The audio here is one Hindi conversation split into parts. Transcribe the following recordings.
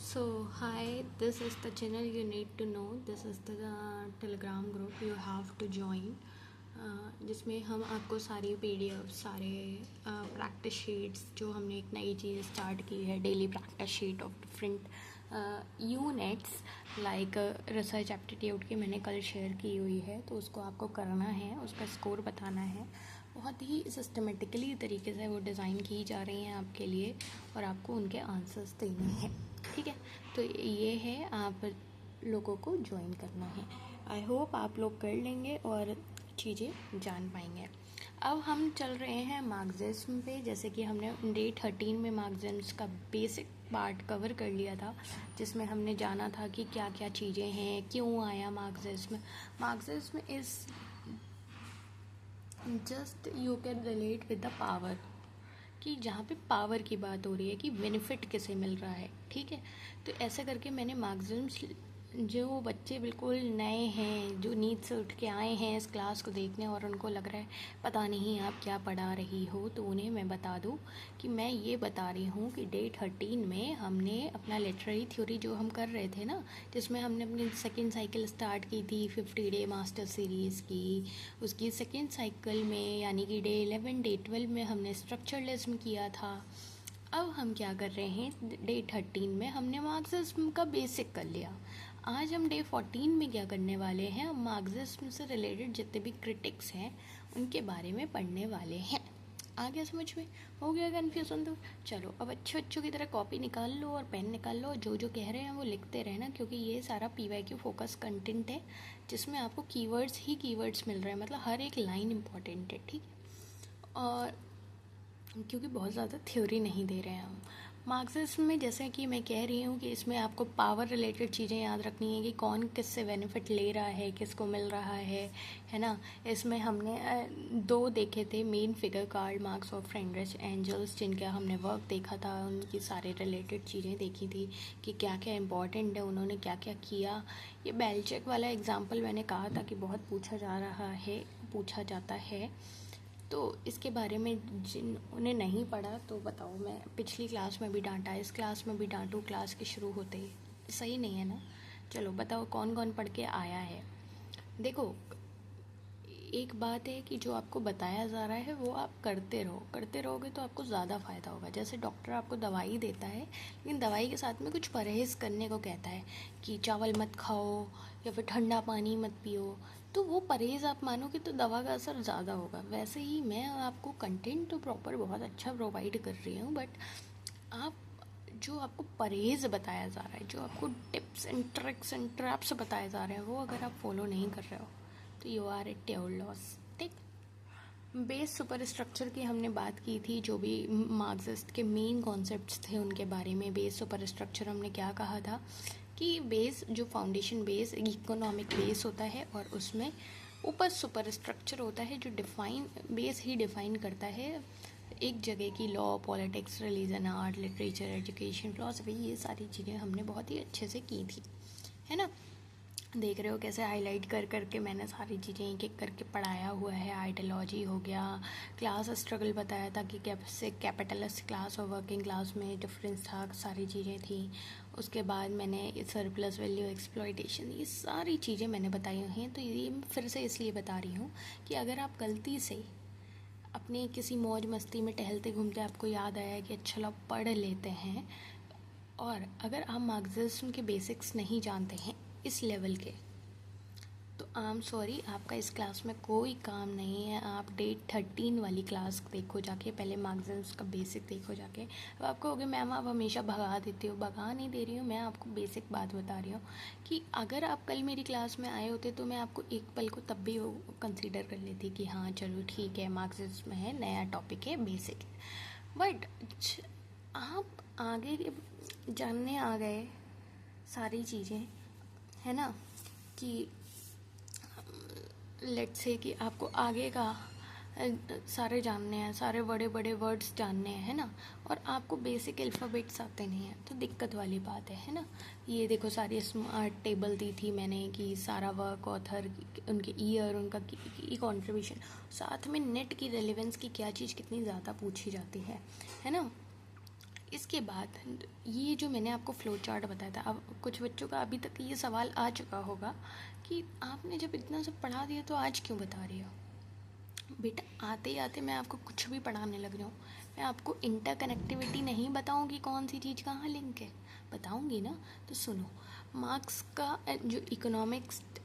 So, hi, this is the channel you need to know. This is the Telegram group you have to join. जिसमें हम आपको सारी PDF, सारे प्रैक्टिस शीट्स, जो हमने एक नई चीज़ स्टार्ट की है, daily practice sheet of different units like research aptitude की मैंने कल शेयर की हुई है, तो उसको आपको करना है, उसका स्कोर बताना है। बहुत ही सिस्टमेटिकली तरीके से वो डिज़ाइन की जा रही हैं आपके लिए और आपको उनके आंसर्स देने हैं। ठीक है, तो ये है, आप लोगों को ज्वाइन करना है। आई होप आप लोग कर लेंगे और चीज़ें जान पाएंगे। अब हम चल रहे हैं मार्क्सिज्म पे। जैसे कि हमने डे 13 में मार्क्सिज्म का बेसिक पार्ट कवर कर लिया था, जिसमें हमने जाना था कि क्या क्या चीज़ें हैं, क्यों आया Marxism. Marxism is just you can relate with the power, कि जहाँ पे पावर की बात हो रही है कि बेनिफिट किसे मिल रहा है। ठीक है, तो ऐसा करके मैंने मार्क्सिज्म, जो बच्चे बिल्कुल नए हैं, जो नींद से उठ के आए हैं इस क्लास को देखने और उनको लग रहा है पता नहीं आप क्या पढ़ा रही हो, तो उन्हें मैं बता दूं कि मैं ये बता रही हूँ कि डे 13 में हमने अपना लिटरेरी थ्योरी जो हम कर रहे थे ना, जिसमें हमने अपनी सेकेंड साइकिल स्टार्ट की थी 50 डे मास्टर सीरीज़ की, उसकी सेकेंड साइकिल में यानी कि डे 11 डे 12 में हमने स्ट्रक्चरलिज्म किया था। अब हम क्या कर रहे हैं, डे 13 में हमने मार्क्सिज्म का बेसिक कर लिया। आज हम डे 14 में क्या करने वाले हैं, हम मार्क्सिज्म से रिलेटेड जितने भी क्रिटिक्स हैं उनके बारे में पढ़ने वाले हैं। आ गया समझ में? हो गया कन्फ्यूजन? तो चलो, अब अच्छे बच्चों की तरह कॉपी निकाल लो और पेन निकाल लो, जो जो कह रहे हैं वो लिखते रहना, क्योंकि ये सारा PYQ फोकस कंटेंट है, जिसमें आपको कीवर्ड्स ही कीवर्ड्स मिल रहे हैं, मतलब हर एक लाइन इंपॉर्टेंट है। ठीक है, और क्योंकि बहुत ज़्यादा थ्योरी नहीं दे रहे हैं हम मार्क्सिज्म में। जैसे कि मैं कह रही हूँ कि इसमें आपको पावर रिलेटेड चीज़ें याद रखनी है कि कौन किससे बेनिफिट ले रहा है, किसको मिल रहा है ना। इसमें हमने दो देखे थे मेन फिगर, कार्ल मार्क्स और फ्रेडरिक एंजल्स, जिनका हमने वर्क देखा था, उनकी सारे रिलेटेड चीज़ें देखी थी कि क्या क्या इम्पॉर्टेंट है, उन्होंने क्या क्या किया। ये बेल्चेक वाला एग्जाम्पल मैंने कहा था कि बहुत पूछा जाता है, तो इसके बारे में जिन्होंने नहीं पढ़ा तो बताओ, मैं पिछली क्लास में भी डांटा, इस क्लास में भी डांटूँ क्लास के शुरू होते ही? सही नहीं है ना। चलो बताओ कौन कौन पढ़ के आया है। देखो, एक बात है कि जो आपको बताया जा रहा है वो आप करते रहोगे तो आपको ज़्यादा फ़ायदा होगा। जैसे डॉक्टर आपको दवाई देता है, लेकिन दवाई के साथ में कुछ परहेज़ करने को कहता है कि चावल मत खाओ या फिर ठंडा पानी मत पियो, तो वो परहेज़ आप मानोगे तो दवा का असर ज़्यादा होगा। वैसे ही मैं आपको कंटेंट तो प्रॉपर बहुत अच्छा प्रोवाइड कर रही हूँ, बट आप जो आपको परहेज़ बताया जा रहा है, जो आपको tips and tricks and traps बताए जा रहे हैं, वो अगर आप फॉलो नहीं कर रहे हो तो you are at your loss. ठीक, बेस सुपर स्ट्रक्चर की हमने बात की थी, जो भी मार्क्सिस्ट के मेन कॉन्सेप्ट्स थे उनके बारे में। बेस सुपर स्ट्रक्चर हमने क्या कहा था कि बेस, जो फाउंडेशन बेस, इकोनॉमिक बेस होता है, और उसमें ऊपर सुपर स्ट्रक्चर होता है जो बेस ही डिफाइन करता है एक जगह की law, politics, religion, art, literature, education, philosophy. ये सारी चीज़ें हमने बहुत ही अच्छे से की थी, है ना। देख रहे हो कैसे हाईलाइट कर करके मैंने सारी चीज़ें एक एक करके पढ़ाया हुआ है। आइडियोलॉजी हो गया, क्लास स्ट्रगल बताया था कि कैसे कैपिटलिस्ट क्लास और वर्किंग क्लास में डिफरेंस था, सारी चीज़ें थी। उसके बाद मैंने सरप्लस वैल्यू, एक्सप्लॉयटेशन, ये सारी चीज़ें मैंने बताई हुई हैं। तो ये फिर से इसलिए बता रही हूँ कि अगर आप गलती से अपने किसी मौज मस्ती में टहलते घूमते आपको याद आया कि अच्छा लो पढ़ लेते हैं, और अगर आप मार्क्सिज्म के बेसिक्स नहीं जानते हैं इस लेवल के, तो आई एम सॉरी, आपका इस क्लास में कोई काम नहीं है। आप डे 13 वाली क्लास देखो जाके, पहले मार्क्सिज्म का बेसिक देखो जाके। अब आप कहोगे मैम आप हमेशा भगा देते हो। भगा नहीं दे रही हूँ, मैं आपको बेसिक बात बता रही हूँ कि अगर आप कल मेरी क्लास में आए होते तो मैं आपको एक पल को तब भी कंसिडर कर लेती कि हाँ चलो ठीक है, मार्क्सिज्म है, नया टॉपिक है, बेसिक है। बट आप आगे जानने आ गए सारी चीज़ें, है ना, कि लेट्स से कि आपको आगे का सारे जानने हैं, सारे बड़े बड़े वर्ड्स जानने हैं, है ना, और आपको बेसिक अल्फ़ाबेट्स आते नहीं हैं, तो दिक्कत वाली बात है ना। ये देखो सारी स्मार्ट टेबल दी थी मैंने कि सारा वर्क, ऑथर, उनके ईयर, उनका की कॉन्ट्रीब्यूशन, साथ में नेट की रेलेवेंस की क्या चीज़ कितनी ज़्यादा पूछी जाती है ना। इसके बाद ये जो मैंने आपको फ्लो चार्ट बताया था, अब कुछ बच्चों का अभी तक ये सवाल आ चुका होगा कि आपने जब इतना सब पढ़ा दिया तो आज क्यों बता रही हो। बेटा, आते ही आते मैं आपको कुछ भी पढ़ाने लग जाऊँ, मैं आपको इंटरकनेक्टिविटी नहीं बताऊँगी, कौन सी चीज़ कहाँ लिंक है, बताऊँगी ना। तो सुनो, मार्क्स का जो इकोनॉमिस्ट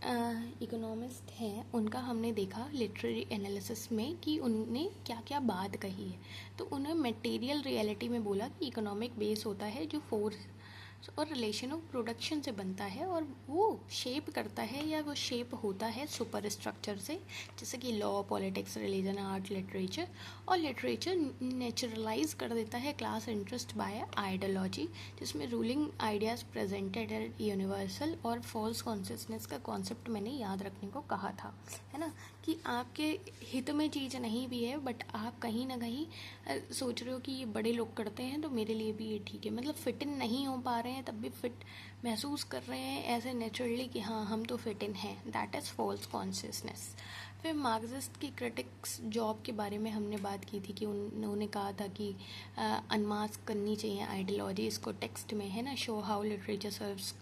हैं उनका हमने देखा लिटरेरी एनालिसिस में कि उनने क्या क्या बात कही है। तो उन्हें मटेरियल रियलिटी में बोला कि इकोनॉमिक बेस होता है जो फोर्स और रिलेशन ऑफ प्रोडक्शन से बनता है, और वो शेप करता है या वो शेप होता है सुपर स्ट्रक्चर से, जैसे कि law, politics, religion, art, literature. और लिटरेचर नेचुरलाइज कर देता है क्लास इंटरेस्ट बाय आइडियोलॉजी, जिसमें ruling ideas presented at universal और फॉल्स कॉन्शियसनेस का कॉन्सेप्ट मैंने याद रखने को कहा था, है ना, कि आपके हित में चीज़ नहीं भी है बट आप कहीं ना कहीं सोच रहे हो कि ये बड़े लोग करते हैं तो मेरे लिए भी ये ठीक है, मतलब फिट इन नहीं हो पा रहे हैं तब भी फिट महसूस कर रहे हैं ऐसे नेचुरली कि हाँ हम तो फिट इन हैं, दैट इज़ फॉल्स कॉन्शियसनेस। फिर मार्क्सिस्ट की क्रिटिक्स जॉब के बारे में हमने बात की थी कि उन्होंने कहा था कि अनमास्क करनी चाहिए आइडियोलॉजी, इसको टेक्स्ट में, है ना, show how literature serves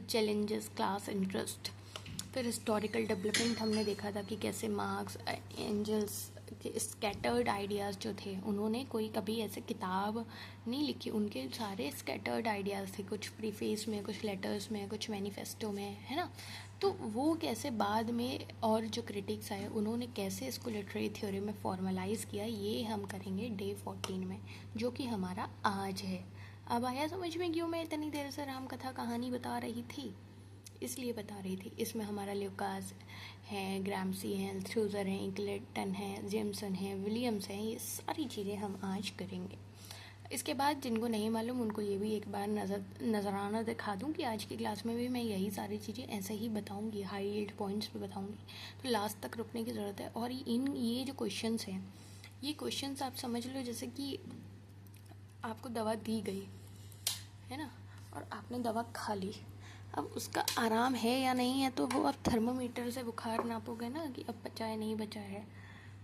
challenges class interest. फिर हिस्टोरिकल डेवलपमेंट हमने देखा था कि कैसे मार्क्स, एंजल्स के स्कैटर्ड आइडियाज़ जो थे, उन्होंने कोई कभी ऐसे किताब नहीं लिखी, उनके सारे स्कैटर्ड आइडियाज़ थे, कुछ प्रीफेस में, कुछ लेटर्स में, कुछ मैनिफेस्टो में, है ना। तो वो कैसे बाद में और जो क्रिटिक्स आए उन्होंने कैसे इसको लिटरेरी थ्योरी में फॉर्मलाइज़ किया, ये हम करेंगे डे 14 में, जो कि हमारा आज है। अब आया समझ में क्यों मैं इतनी देर से राम कथा कहानी बता रही थी, इसलिए बता रही थी। इसमें हमारा ल्यूकास है, ग्रामसी हैं, थ्रूजर हैं, क्लेटन है, जेमसन है, विलियम्स हैं, ये सारी चीज़ें हम आज करेंगे। इसके बाद जिनको नहीं मालूम उनको ये भी एक बार नज़राना दिखा दूँ कि आज की क्लास में भी मैं यही सारी चीज़ें ऐसे ही बताऊँगी, हाई यील्ड पॉइंट्स पे बताऊँगी, तो लास्ट तक रुकने की ज़रूरत है। और ये जो क्वेश्चंस हैं, ये क्वेश्चंस आप समझ लो जैसे कि आपको दवा दी गई है ना, और आपने दवा खा ली, अब उसका आराम है या नहीं है तो वो आप थर्मोमीटर से बुखार नापोगे ना कि अब बचा है नहीं बचा है।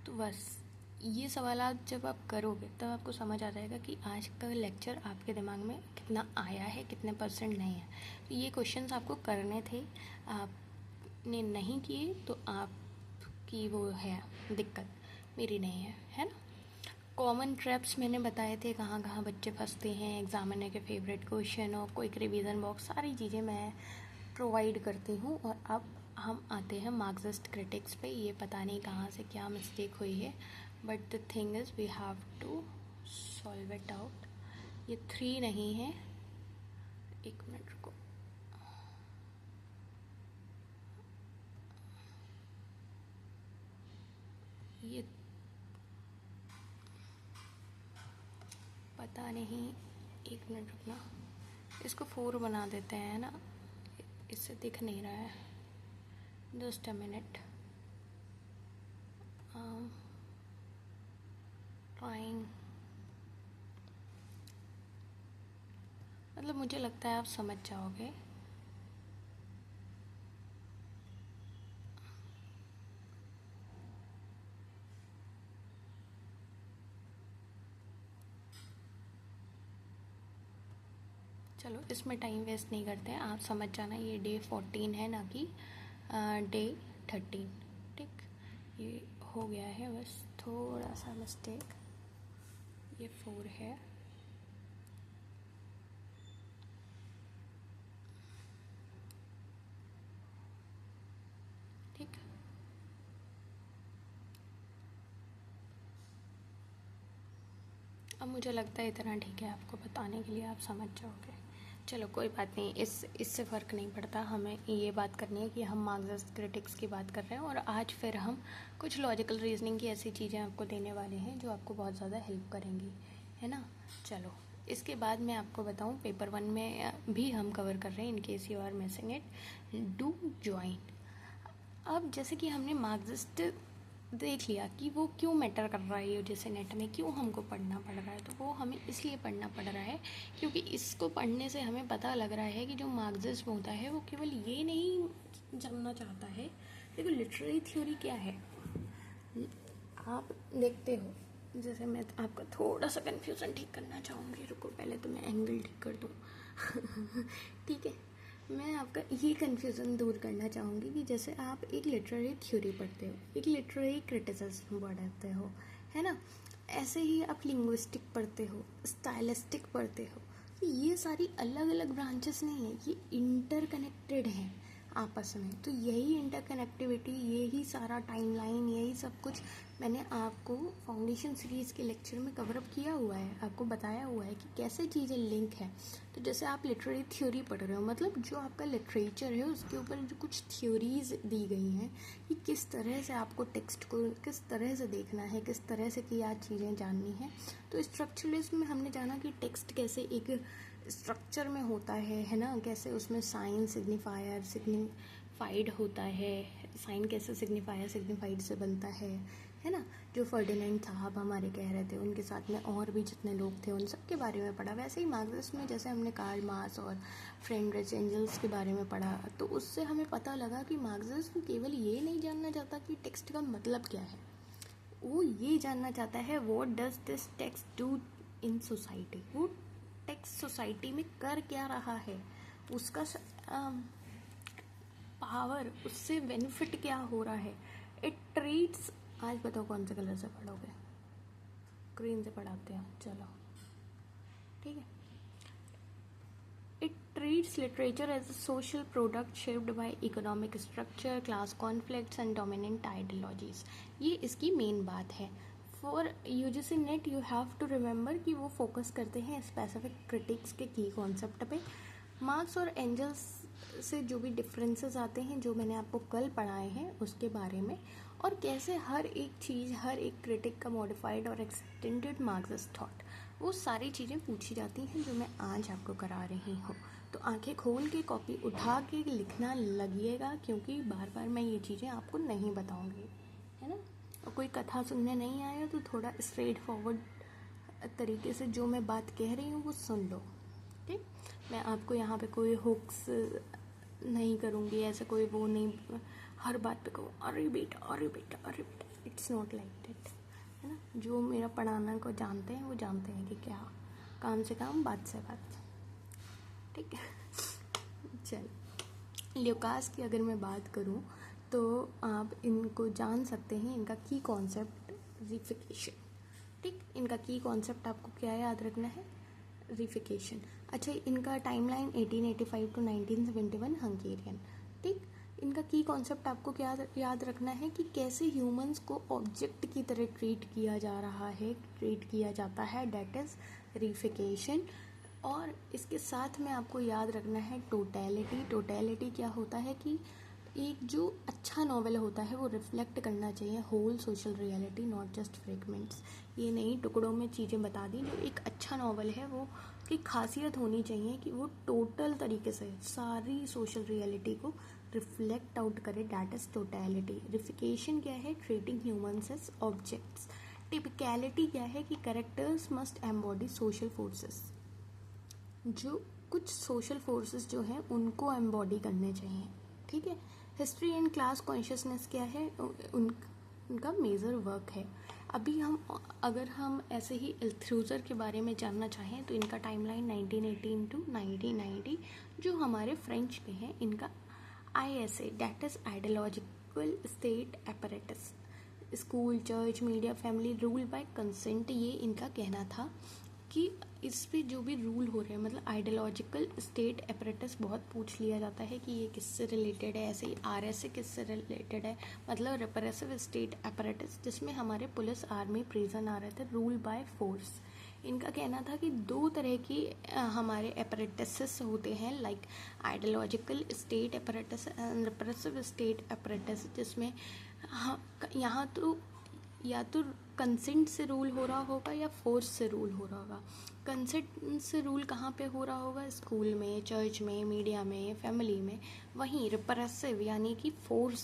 तो बस ये सवालात जब आप करोगे तब आपको समझ आ जाएगा कि आज का लेक्चर आपके दिमाग में कितना आया है, कितने परसेंट नहीं है। तो ये क्वेश्चंस आपको करने थे, आपने नहीं किए तो आपकी वो है दिक्कत, मेरी नहीं है ना। कॉमन ट्रैप्स मैंने बताए थे, कहाँ कहाँ बच्चे फंसते हैं, एग्जामिनर के फेवरेट क्वेश्चन और क्विक रिवीजन बॉक्स, सारी चीज़ें मैं प्रोवाइड करती हूँ। और अब हम आते हैं मार्क्सिस्ट क्रिटिक्स पे, ये पता नहीं कहाँ से क्या मिस्टेक हुई है, but the thing is we have to solve it out. ये 3 नहीं है, एक मिनट रुको, ये पता नहीं, एक मिनट रुकना, इसको 4 बना देते हैं ना, इससे दिख नहीं रहा है, जस्ट अ मिनट, ट्राइंग, मतलब मुझे लगता है आप समझ जाओगे। चलो इसमें टाइम वेस्ट नहीं करते हैं, आप समझ जाना ये डे 14 है ना कि डे 13, ठीक। ये हो गया है बस थोड़ा सा मिस्टेक, ये 4 है, ठीक। अब मुझे लगता है इतना ठीक है आपको बताने के लिए, आप समझ जाओगे। चलो कोई बात नहीं, इससे फ़र्क नहीं पड़ता, हमें ये बात करनी है कि हम मार्क्सिस्ट क्रिटिक्स की बात कर रहे हैं। और आज फिर हम कुछ लॉजिकल रीजनिंग की ऐसी चीज़ें आपको देने वाले हैं जो आपको बहुत ज़्यादा हेल्प करेंगी, है ना। चलो इसके बाद मैं आपको बताऊं, पेपर 1 में भी हम कवर कर रहे हैं, in case you are missing it, do join. अब जैसे कि हमने मार्क्सिस्ट देख लिया कि वो क्यों मैटर कर रहा है, ये जैसे नेट में क्यों हमको पढ़ना पड़ रहा है, तो वो हमें इसलिए पढ़ना पड़ रहा है क्योंकि इसको पढ़ने से हमें पता लग रहा है कि जो मार्क्सिज्म होता है वो केवल ये नहीं जानना चाहता है। देखो लिटरेरी थ्योरी क्या है, आप देखते हो जैसे मैं आपका थोड़ा सा कन्फ्यूज़न ठीक करना चाहूँगी, रुको पहले तो मैं एंगल ठीक कर दूँ। ठीक है, मैं आपका ये कन्फ्यूज़न दूर करना चाहूँगी कि जैसे आप एक लिटरेरी थ्योरी पढ़ते हो, एक लिटरेरी क्रिटिसिज्म पढ़ते हो, है ना, ऐसे ही आप लिंग्विस्टिक पढ़ते हो, स्टाइलिस्टिक पढ़ते हो। तो ये सारी अलग अलग ब्रांचेस नहीं है, ये इंटरकनेक्टेड हैं आपस में। तो यही इंटरकनेक्टिविटी, यही सारा टाइमलाइन, यही सब कुछ मैंने आपको फाउंडेशन सीरीज़ के लेक्चर में कवर अप किया हुआ है, आपको बताया हुआ है कि कैसे चीज़ें लिंक है। तो जैसे आप लिटरेरी थ्योरी पढ़ रहे हो, मतलब जो आपका लिटरेचर है उसके ऊपर जो कुछ थ्योरीज दी गई हैं कि किस तरह से आपको टेक्स्ट को किस तरह से देखना है, किस तरह से क्या चीज़ें जाननी है। तो स्ट्रक्चरलिज्म में हमने जाना कि टेक्स्ट कैसे एक स्ट्रक्चर में होता है ना, कैसे उसमें साइन सिग्निफायर सिग्निफाइड होता है, साइन कैसे सिग्निफायर सिग्निफाइड से बनता है ना। जो फर्डिनेंड साहब हमारे कह रहे थे, उनके साथ में और भी जितने लोग थे उन सब के बारे में पढ़ा। वैसे ही मार्क्सिज्म में जैसे हमने कार्ल मार्क्स और फ्रेडरिच एंजल्स के बारे में पढ़ा, तो उससे हमें पता लगा कि मार्क्सिज्म केवल ये नहीं जानना चाहता कि टेक्स्ट का मतलब क्या है, वो ये जानना चाहता है what does this text do in society, वो टेक्स्ट सोसाइटी में कर क्या रहा है, उसका पावर, उससे बेनिफिट क्या हो रहा है। इट ट्रीट्स, आज बताओ कौन से कलर से पढ़ोगे, ग्रीन से पढ़ाते हैं, चलो ठीक है। It treats literature as a social product shaped by economic structure, class conflicts and dominant ideologies. ये इसकी मेन बात है। For UGC NET you have to remember कि वो फोकस करते हैं स्पेसिफिक क्रिटिक्स के की कॉन्सेप्ट पे। मार्क्स और एंजल्स से जो भी डिफरेंसेस आते हैं, जो मैंने आपको कल पढ़ाए हैं उसके बारे में, और कैसे हर एक चीज़, हर एक क्रिटिक का मॉडिफाइड और एक्सटेंडेड मार्क्सिस्ट थॉट, वो सारी चीज़ें पूछी जाती हैं जो मैं आज आपको करा रही हूँ। तो आंखें खोल के कॉपी उठा के लिखना लगिएगा, क्योंकि बार बार मैं ये चीज़ें आपको नहीं बताऊँगी, है ना। और कोई कथा सुनने नहीं आया तो थोड़ा स्ट्रेट फॉरवर्ड तरीके से जो मैं बात कह रही हूँ वो सुन लो, ठीक। मैं आपको यहाँ पे कोई हुक्स नहीं करूँगी, ऐसा कोई वो नहीं, हर बात पे कहूँ अरे बेटा अरे बेटा अरे बेटा, इट्स नॉट लाइक दैट, है ना। जो मेरा पढ़ाना को जानते हैं वो जानते हैं कि क्या काम से काम, बात से बात, ठीक है। चल, ल्यूकास की अगर मैं बात करूँ तो आप इनको जान सकते हैं, इनका की कॉन्सेप्ट रिफिकेशन, ठीक। इनका की कॉन्सेप्ट आपको क्या याद रखना है, रिफिकेशन। अच्छा, इनका टाइमलाइन 1885 टू 1971 हंगेरियन, ठीक। इनका की कॉन्सेप्ट आपको क्या याद रखना है कि कैसे ह्यूमंस को ऑब्जेक्ट की तरह ट्रीट किया जा रहा है, ट्रीट किया जाता है, डेट इज़ रिफिकेशन। और इसके साथ में आपको याद रखना है टोटैलिटी। टोटैलिटी क्या होता है कि एक जो अच्छा नॉवेल होता है वो रिफ्लेक्ट करना चाहिए whole social reality, not just fragments. ये नहीं टुकड़ों में चीज़ें बता दी। जो एक अच्छा नॉवेल है वो की खासियत होनी चाहिए कि वो टोटल तरीके से सारी सोशल रियलिटी को रिफ्लेक्ट आउट करे, दैट इज टोटैलिटी। रिफिकेशन क्या है, treating humans as objects. Typicality क्या है कि characters must embody social forces, जो कुछ सोशल फोर्सेस जो हैं उनको एम्बॉडी करने चाहिए, ठीक है। हिस्ट्री एंड क्लास कॉन्शियसनेस क्या है, उनका मेजर वर्क है। अभी अगर हम ऐसे ही एल्थ्यूजर के बारे में जानना चाहें तो इनका टाइमलाइन 1918 टू 1990, जो हमारे फ्रेंच के हैं, इनका ISA, that is ideological state apparatus, school church media family rule by consent. ये इनका कहना था कि इस पे जो भी रूल हो रहे हैं, मतलब आइडियोलॉजिकल स्टेट एपरेटस बहुत पूछ लिया जाता है कि ये किससे रिलेटेड है। ऐसे ही RSA किससे रिलेटेड है, मतलब रिप्रेसिव स्टेट एपरेटस, जिसमें हमारे पुलिस आर्मी प्रिजन आ रहे थे, रूल बाय फोर्स। इनका कहना था कि दो तरह की हमारे एपरेटसेस होते हैं, like ideological state apparatus and repressive state apparatus, जिसमें यहाँ तो या तो कंसेंट से रूल हो रहा होगा या फोर्स से रूल हो रहा होगा। कंसेंट से रूल कहाँ पे हो रहा होगा, स्कूल में, चर्च में, मीडिया में, फैमिली में। वहीं रिप्रेसिव यानी कि फोर्स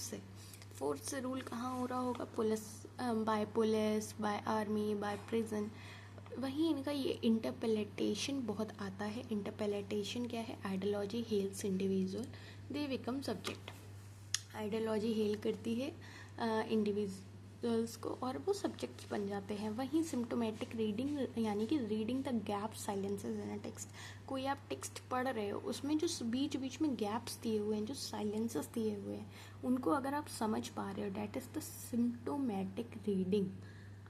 से रूल कहाँ हो रहा होगा, police, by army, by prison. वहीं इनका ये इंटरपेलेटेशन बहुत आता है। इंटरपेलेटेशन क्या है, ideology hails individual, they become subject. Ideology hail करती है इंडिविजुअल गर्ल्स को और वो सब्जेक्ट्स बन जाते हैं। वहीं सिम्टोमेटिक रीडिंग यानी कि reading the gap silences in a text, कोई आप टेक्स्ट पढ़ रहे हो उसमें जो बीच बीच में गैप्स दिए हुए हैं, जो साइलेंसेस दिए हुए हैं, उनको अगर आप समझ पा रहे हो, that is the symptomatic reading.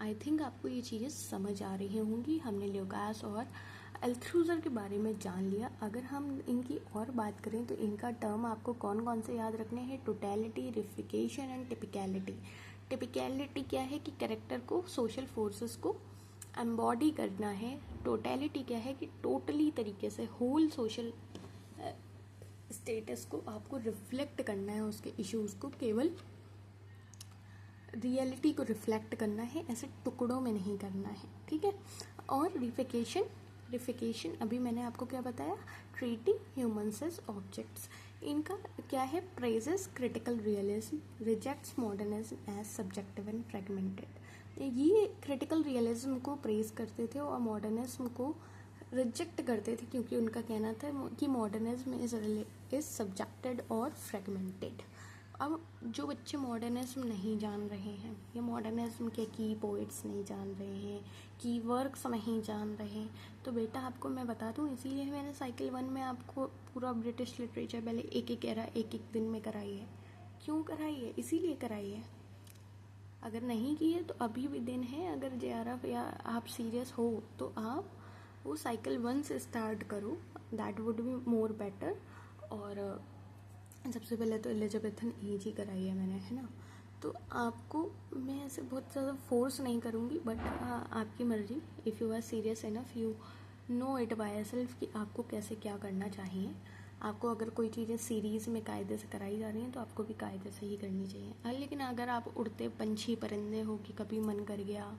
I think आपको ये चीज़ें समझ आ रही होंगी। हमने ल्यूकास और अल्थ्यूजर के बारे में जान लिया। अगर हम इनकी और बात करें तो इनका टर्म आपको कौन कौन से याद रखने हैं? Totality, रिफिकेशन and टिपिकैलिटी। टिपिकैलिटी क्या है कि कैरेक्टर को, सोशल फोर्सेस को एम्बॉडी करना है। टोटैलिटी क्या है कि टोटली तरीके से होल सोशल स्टेटस को आपको रिफ्लेक्ट करना है, उसके इश्यूज को केवल रियलिटी को रिफ्लेक्ट करना है, ऐसे टुकड़ों में नहीं करना है, ठीक है। और रिफिकेशन अभी मैंने आपको क्या बताया? Treating humans as objects. इनका क्या है? Praises critical realism, rejects modernism as subjective and fragmented. ये क्रिटिकल रियलिज्म को प्रेज करते थे और मॉडर्निज्म को रिजेक्ट करते थे, क्योंकि उनका कहना था कि मॉडर्निज्म इज सब्जेक्टेड और फ्रेगमेंटेड। अब जो बच्चे मॉडर्निज्म नहीं जान रहे हैं या मॉडर्निज्म के की पोइट्स नहीं जान रहे हैं, की वर्क्स नहीं जान रहे हैं, तो बेटा आपको मैं बता दूं, इसीलिए मैंने साइकिल 1 में आपको पूरा ब्रिटिश लिटरेचर पहले एक एक एरा एक एक दिन में कराई है। क्यों कराई है? इसीलिए कराई है। अगर नहीं की है तो अभी भी दिन है। अगर JRF या आप सीरियस हो तो आप वो साइकिल 1 से स्टार्ट करो, that would be more better. और सबसे पहले तो एलिजाबेथन एज ही कराई है मैंने, है ना। तो आपको मैं ऐसे बहुत ज़्यादा फोर्स नहीं करूँगी, बट आपकी मर्जी। If you are serious enough, you know it by yourself कि आपको कैसे क्या करना चाहिए। आपको अगर कोई चीज़ें सीरीज़ में कायदे से कराई जा रही हैं तो आपको भी कायदे से ही करनी चाहिए। लेकिन अगर आप उड़ते पंछी परिंदे हो कि कभी मन कर गया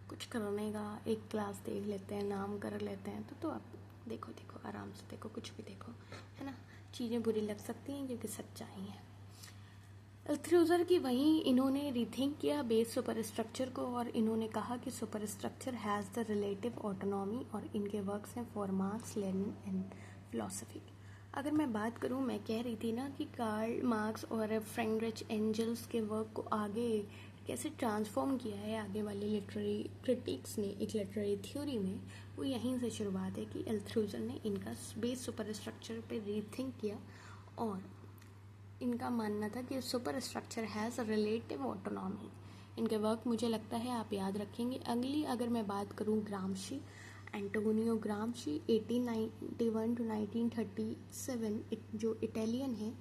कुछ करने का, एक क्लास देख लेते हैं, नाम कर लेते हैं, तो आप देखो आराम से देखो, कुछ भी देखो, है ना। चीज़ें बुरी लग सकती हैं क्योंकि सच्चाई है। अल्थ्यूजर की वहीं इन्होंने रीथिंक किया बेस सुपर स्ट्रक्चर को, और इन्होंने कहा कि super structure has the relative autonomy, और इनके वर्क्स हैं for marks, Lenin and philosophy. अगर मैं बात करूं, मैं कह रही थी ना कि कार्ल मार्क्स और फ्रेडरिच एंजल्स के वर्क को आगे कैसे ट्रांसफॉर्म किया है आगे वाले लिटरेरी क्रिटिक्स ने एक लिटरेरी थ्योरी में, वो यहीं से शुरुआत है कि अल्थ्यूजर ने इनका बेस सुपर स्ट्रक्चर पे रीथिंक किया, और इनका मानना था कि super structure has a relative autonomy. इनके वर्क मुझे लगता है आप याद रखेंगे। अगली अगर मैं बात करूं, ग्रामशी, एंटोनियो ग्रामशी 1891 टू 1937, जो इटालियन है।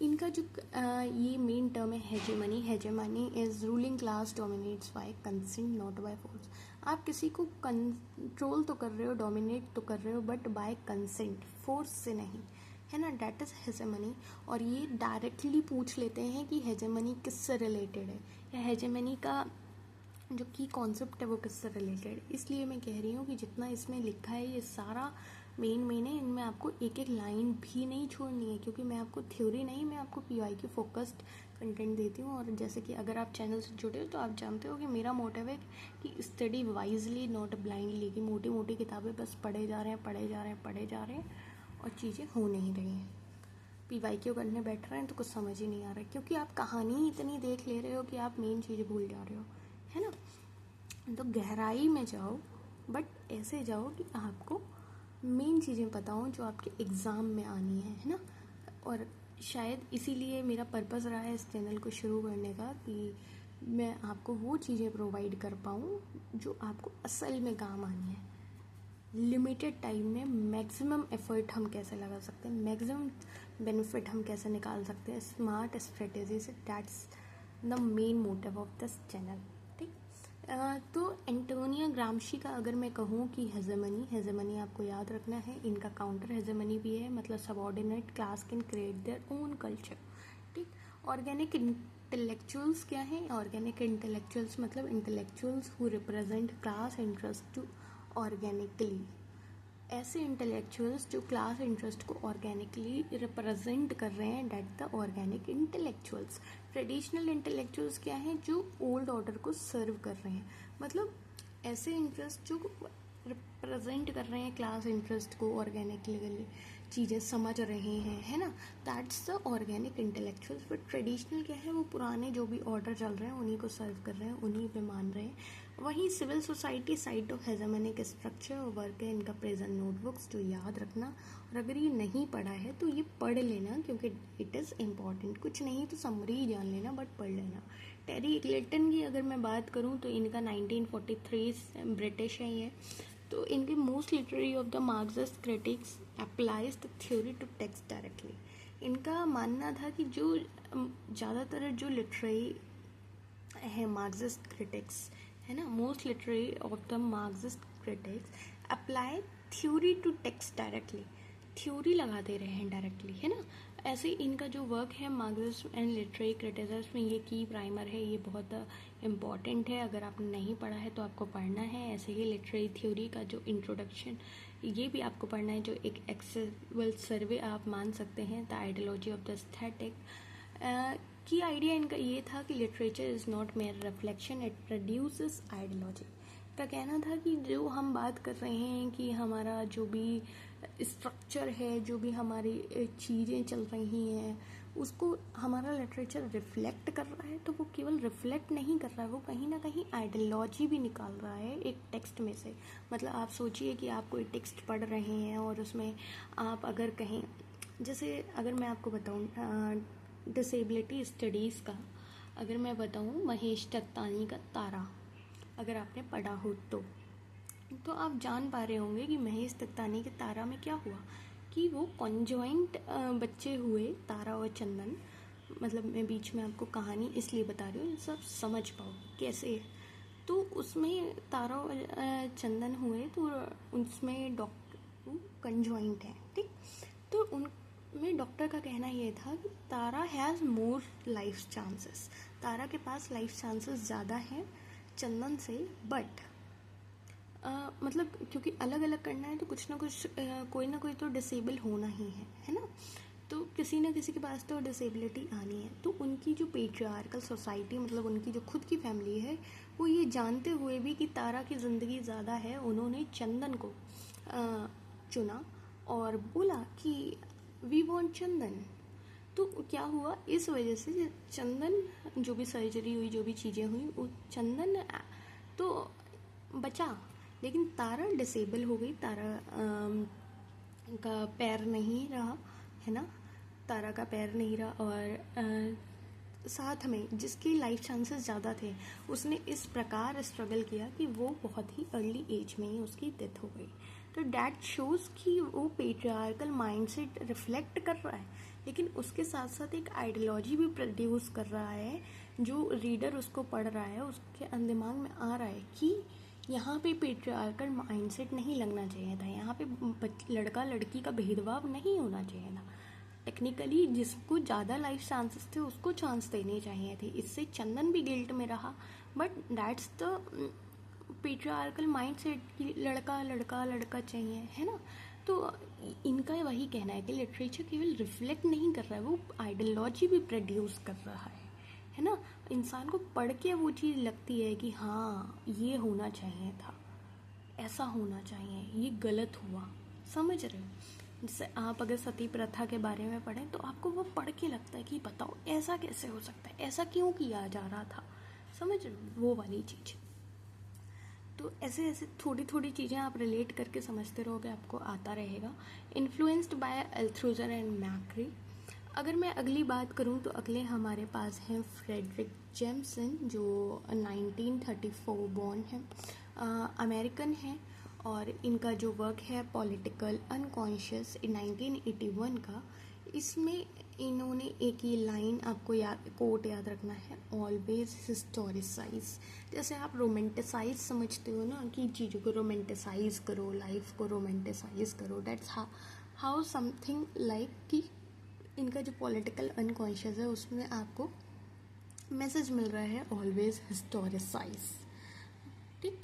इनका जो ये मेन टर्म है hegemony. Hegemony is ruling class dominates bye consent not by force. आप किसी को कंट्रोल तो कर रहे हो, डोमिनेट तो कर रहे हो, बट बाय कंसेंट, फोर्स से नहीं, है ना। That is hegemony. और ये डायरेक्टली पूछ लेते हैं कि हेजेमनी किससे रिलेटेड है, या हेजेमनी का जो की कॉन्सेप्ट है वो किससे रिलेटेड। इसलिए मैं कह रही हूँ कि जितना इसमें लिखा है ये सारा मेन है, इनमें आपको एक एक लाइन भी नहीं छोड़नी है, क्योंकि मैं आपको थ्योरी नहीं, मैं आपको PY की फोकस्ड कंटेंट देती हूँ। और जैसे कि अगर आप चैनल से जुड़े हो तो आप जानते हो कि मेरा मोटिव है कि स्टडी वाइजली नॉट ब्लाइंडली, कि मोटी मोटी किताबें बस पढ़े जा रहे हैं और चीज़ें हो नहीं रही हैं। PY करने बैठ रहे हैं तो कुछ समझ ही नहीं आ रहा है, क्योंकि आप कहानी इतनी देख ले रहे हो कि आप मेन चीज़ें भूल जा रहे हो, है ना। तो गहराई में जाओ, बट ऐसे जाओ कि आपको मेन चीज़ें पता हो जो आपके एग्ज़ाम में आनी है ना। और शायद इसीलिए मेरा पर्पज़ रहा है इस चैनल को शुरू करने का, कि मैं आपको वो चीज़ें प्रोवाइड कर पाऊँ जो आपको असल में काम आनी है। लिमिटेड टाइम में मैक्सिमम एफर्ट हम कैसे लगा सकते हैं, मैक्सिमम बेनिफिट हम कैसे निकाल सकते हैं स्मार्ट स्ट्रेटेजी से। That's the main motive of this channel, ठीक। तो एंटोनियो ग्रामशी का अगर मैं कहूँ कि हेजेमनी आपको याद रखना है। इनका काउंटर हेजेमनी भी है, मतलब subordinate class can create their own culture, ठीक। ऑर्गेनिक इंटेलेक्चुअल्स क्या है? ऑर्गेनिक इंटेलेक्चुअल्स मतलब intellectuals who represent class interest to organically. ऐसे इंटेलेक्चुअल्स जो क्लास इंटरेस्ट को ऑर्गेनिकली रिप्रेजेंट कर रहे हैं, that the organic intellectuals. Traditional intellectuals क्या हैं? जो ओल्ड ऑर्डर को सर्व कर रहे हैं, मतलब ऐसे इंटरेस्ट जो रिप्रेजेंट कर रहे हैं क्लास इंटरेस्ट को, ऑर्गेनिकली चीज़ें समझ रहे हैं, है ना, that's the organic intellectuals. But traditional क्या है, वो पुराने जो भी ऑर्डर चल रहे हैं उन्हीं को सर्व कर रहे हैं, उन्हीं पे मान रहे हैं। वहीं civil society side of hegemonic structure और वर्क है इनका प्रेजेंट नोटबुक्स, जो याद रखना, और अगर ये नहीं पढ़ा है तो ये पढ़ लेना, क्योंकि इट इज़ इम्पॉर्टेंट। कुछ नहीं तो समरी जान लेना, बट पढ़ लेना। टेरी इग्लेटन की अगर मैं बात करूँ तो इनका 1943 ब्रिटिश है ये। तो इनके most literary of the Marxist critics applies the theory to text directly. इनका मानना था कि जो ज़्यादातर जो लिटरेरी है मार्क्सिस्ट क्रिटिक्स, है ना, most literary of the Marxist critics apply theory to text directly, theory लगा दे रहे हैं डायरेक्टली, है ना। ऐसे इनका जो वर्क है मार्क्सिज्म एंड लिटरेरी क्रिटिसिज्म में, ये की प्राइमर है, ये बहुत इम्पॉर्टेंट है। अगर आपने नहीं पढ़ा है तो आपको पढ़ना है। ऐसे ही लिटरेरी थ्योरी का जो इंट्रोडक्शन, ये भी आपको पढ़ना है, जो एक एक्सेसिबल सर्वे आप मान सकते हैं, the ideology of the aesthetic. की आइडिया इनका ये था कि literature is not mayor reflection, it produces ideology. का कहना था कि जो हम बात कर रहे हैं कि हमारा जो भी स्ट्रक्चर है, जो भी हमारी चीज़ें चल रही हैं, उसको हमारा लिटरेचर रिफ्लेक्ट कर रहा है, तो वो केवल रिफ्लेक्ट नहीं कर रहा है, वो कहीं ना कहीं आइडियोलॉजी भी निकाल रहा है एक टेक्स्ट में से। मतलब आप सोचिए कि आप कोई टेक्स्ट पढ़ रहे हैं और उसमें आप अगर कहीं, जैसे अगर मैं आपको बताऊँ डिसेबिलिटी स्टडीज़ का, अगर मैं बताऊँ महेश दत्तानी का तारा, अगर आपने पढ़ा हो तो आप जान पा रहे होंगे कि महेश दत्तानी के तारा में क्या हुआ, कि वो कॉन्जॉइंट बच्चे हुए, तारा और चंदन। मतलब मैं बीच में आपको कहानी इसलिए बता रही हूँ सब समझ पाओ कैसे। तो उसमें तारा और चंदन हुए, तो उसमें डॉक्टर कंजॉइंट है, ठीक। तो उनमें डॉक्टर का कहना ये था कि तारा हैज़ मोर लाइफ चांसेस, तारा के पास लाइफ चांसेस ज़्यादा हैं चंदन से, बट मतलब क्योंकि अलग अलग करना है तो कुछ ना कुछ कोई ना कोई तो डिसेबल होना ही है ना। तो किसी ना किसी के पास तो डिसेबिलिटी आनी है। तो उनकी जो पेट्रियार्कल सोसाइटी, मतलब उनकी जो खुद की फैमिली है, वो ये जानते हुए भी कि तारा की ज़िंदगी ज़्यादा है, उन्होंने चंदन को चुना और बोला कि वी वॉन्ट चंदन। तो क्या हुआ, इस वजह से चंदन, जो भी सर्जरी हुई, जो भी चीज़ें हुई, वो चंदन तो बचा, लेकिन तारा डिसेबल हो गई। तारा का पैर नहीं रहा, है ना, तारा का पैर नहीं रहा। और साथ में जिसकी लाइफ चांसेस ज़्यादा थे, उसने इस प्रकार स्ट्रगल किया कि वो बहुत ही अर्ली एज में ही उसकी डेथ हो गई। तो डैट शोज़ कि वो पेट्रियार्कल माइंडसेट रिफ्लेक्ट कर रहा है, लेकिन उसके साथ साथ एक आइडियोलॉजी भी प्रोड्यूस कर रहा है। जो रीडर उसको पढ़ रहा है, उसके दिमाग में आ रहा है कि यहाँ पे पेट्रियार्कल माइंडसेट नहीं लगना चाहिए था, यहाँ पे लड़का लड़की का भेदभाव नहीं होना चाहिए था। टेक्निकली जिसको ज़्यादा लाइफ चांसेस थे उसको चांस देने चाहिए थे। इससे चंदन भी गिल्ट में रहा, but that's the patriarchal mindset कि लड़का लड़का लड़का चाहिए, है ना। तो इनका वही कहना है कि लिटरेचर केवल रिफ्लेक्ट नहीं कर रहा है, वो आइडियोलॉजी भी प्रोड्यूस कर रहा है ना। इंसान को पढ़ के वो चीज़ लगती है कि हाँ ये होना चाहिए था, ऐसा होना चाहिए, ये गलत हुआ, समझ रहे हो। जैसे आप अगर सती प्रथा के बारे में पढ़ें तो आपको वो पढ़ के लगता है कि बताओ ऐसा कैसे हो सकता है, ऐसा क्यों किया जा रहा था, समझ रहे हो, वो वाली चीज़। तो ऐसे ऐसे थोड़ी थोड़ी चीज़ें आप रिलेट करके समझते रहोगे, आपको आता रहेगा। Influenced by Althusser and Macherey. अगर मैं अगली बात करूं तो अगले हमारे पास हैं फ्रेडरिक जेम्सन, जो 1934 बॉर्न है, अमेरिकन है। और इनका जो वर्क है पॉलिटिकल अनकॉन्शियस 1981 का, इसमें इन्होंने एक ही लाइन आपको कोट याद रखना है, ऑलवेज हिस्टोरिसाइज। जैसे आप रोमेंटिसाइज समझते हो ना, कि चीज़ों को रोमेंटिसाइज करो, लाइफ को रोमेंटिसाइज करो, दैट्स हाउ समथिंग लाइक कि इनका जो पॉलिटिकल अनकॉन्शियस है उसमें आपको मैसेज मिल रहा है, ऑलवेज हिस्टोरिसाइज, ठीक।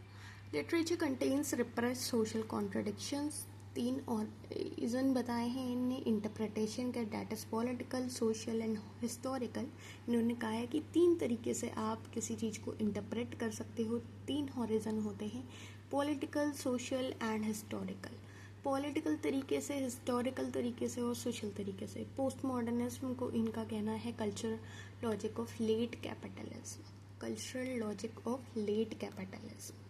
Literature contains repress social contradictions. 3 और रीज़न बताए हैं इनने इंटरप्रिटेशन का, that is political, social and historical. इन्होंने कहा है कि 3 तरीके से आप किसी चीज़ को इंटरप्रेट कर सकते हो, 3 हॉरिजन होते हैं, political, social and historical. Political तरीके से, हिस्टोरिकल तरीके से और सोशल तरीके से। पोस्ट मॉडर्निज्म को इनका कहना है culture logic of late capitalism, cultural logic of late capitalism.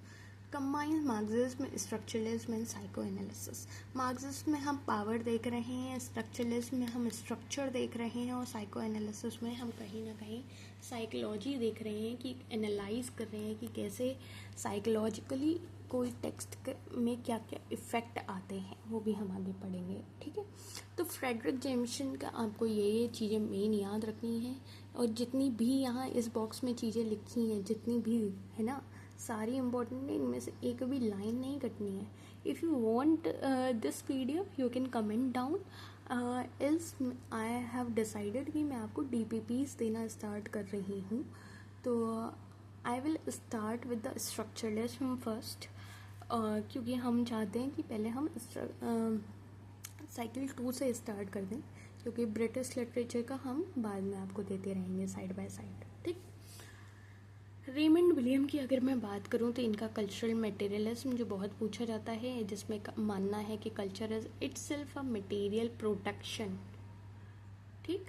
Combine Marxism, structuralism and psychoanalysis. Marxism में हम पावर देख रहे हैं, स्ट्रक्चरलिज्म में हम स्ट्रक्चर देख रहे हैं और साइको एनालिसिस में हम कहीं ना कहीं साइकोलॉजी देख रहे हैं कि एनालाइज कर रहे हैं कि कैसे साइकोलॉजिकली कोई टेक्स्ट में क्या क्या इफ़ेक्ट आते हैं, वो भी हम आगे पढ़ेंगे। ठीक है, तो फ्रेडरिक जेम्सन का आपको ये चीज़ें मेन याद रखनी है, और जितनी भी यहाँ इस बॉक्स में चीज़ें लिखी हैं, जितनी भी है ना, सारी इम्पोर्टेंट है, इनमें से एक भी लाइन नहीं कटनी है। If you want this PDF you can comment down, else I have decided कि मैं आपको DPPs देना स्टार्ट कर रही हूँ। तो I will start with the structuralism first, क्योंकि हम चाहते हैं कि पहले हम साइकिल 2 से स्टार्ट कर दें, क्योंकि ब्रिटिश लिटरेचर का हम बाद में आपको देते रहेंगे साइड बाय साइड। ठीक, रेमंड विलियम की अगर मैं बात करूं तो इनका कल्चरल मटेरियलिज्म जो बहुत पूछा जाता है, जिसमें मानना है कि culture is itself a material production. ठीक,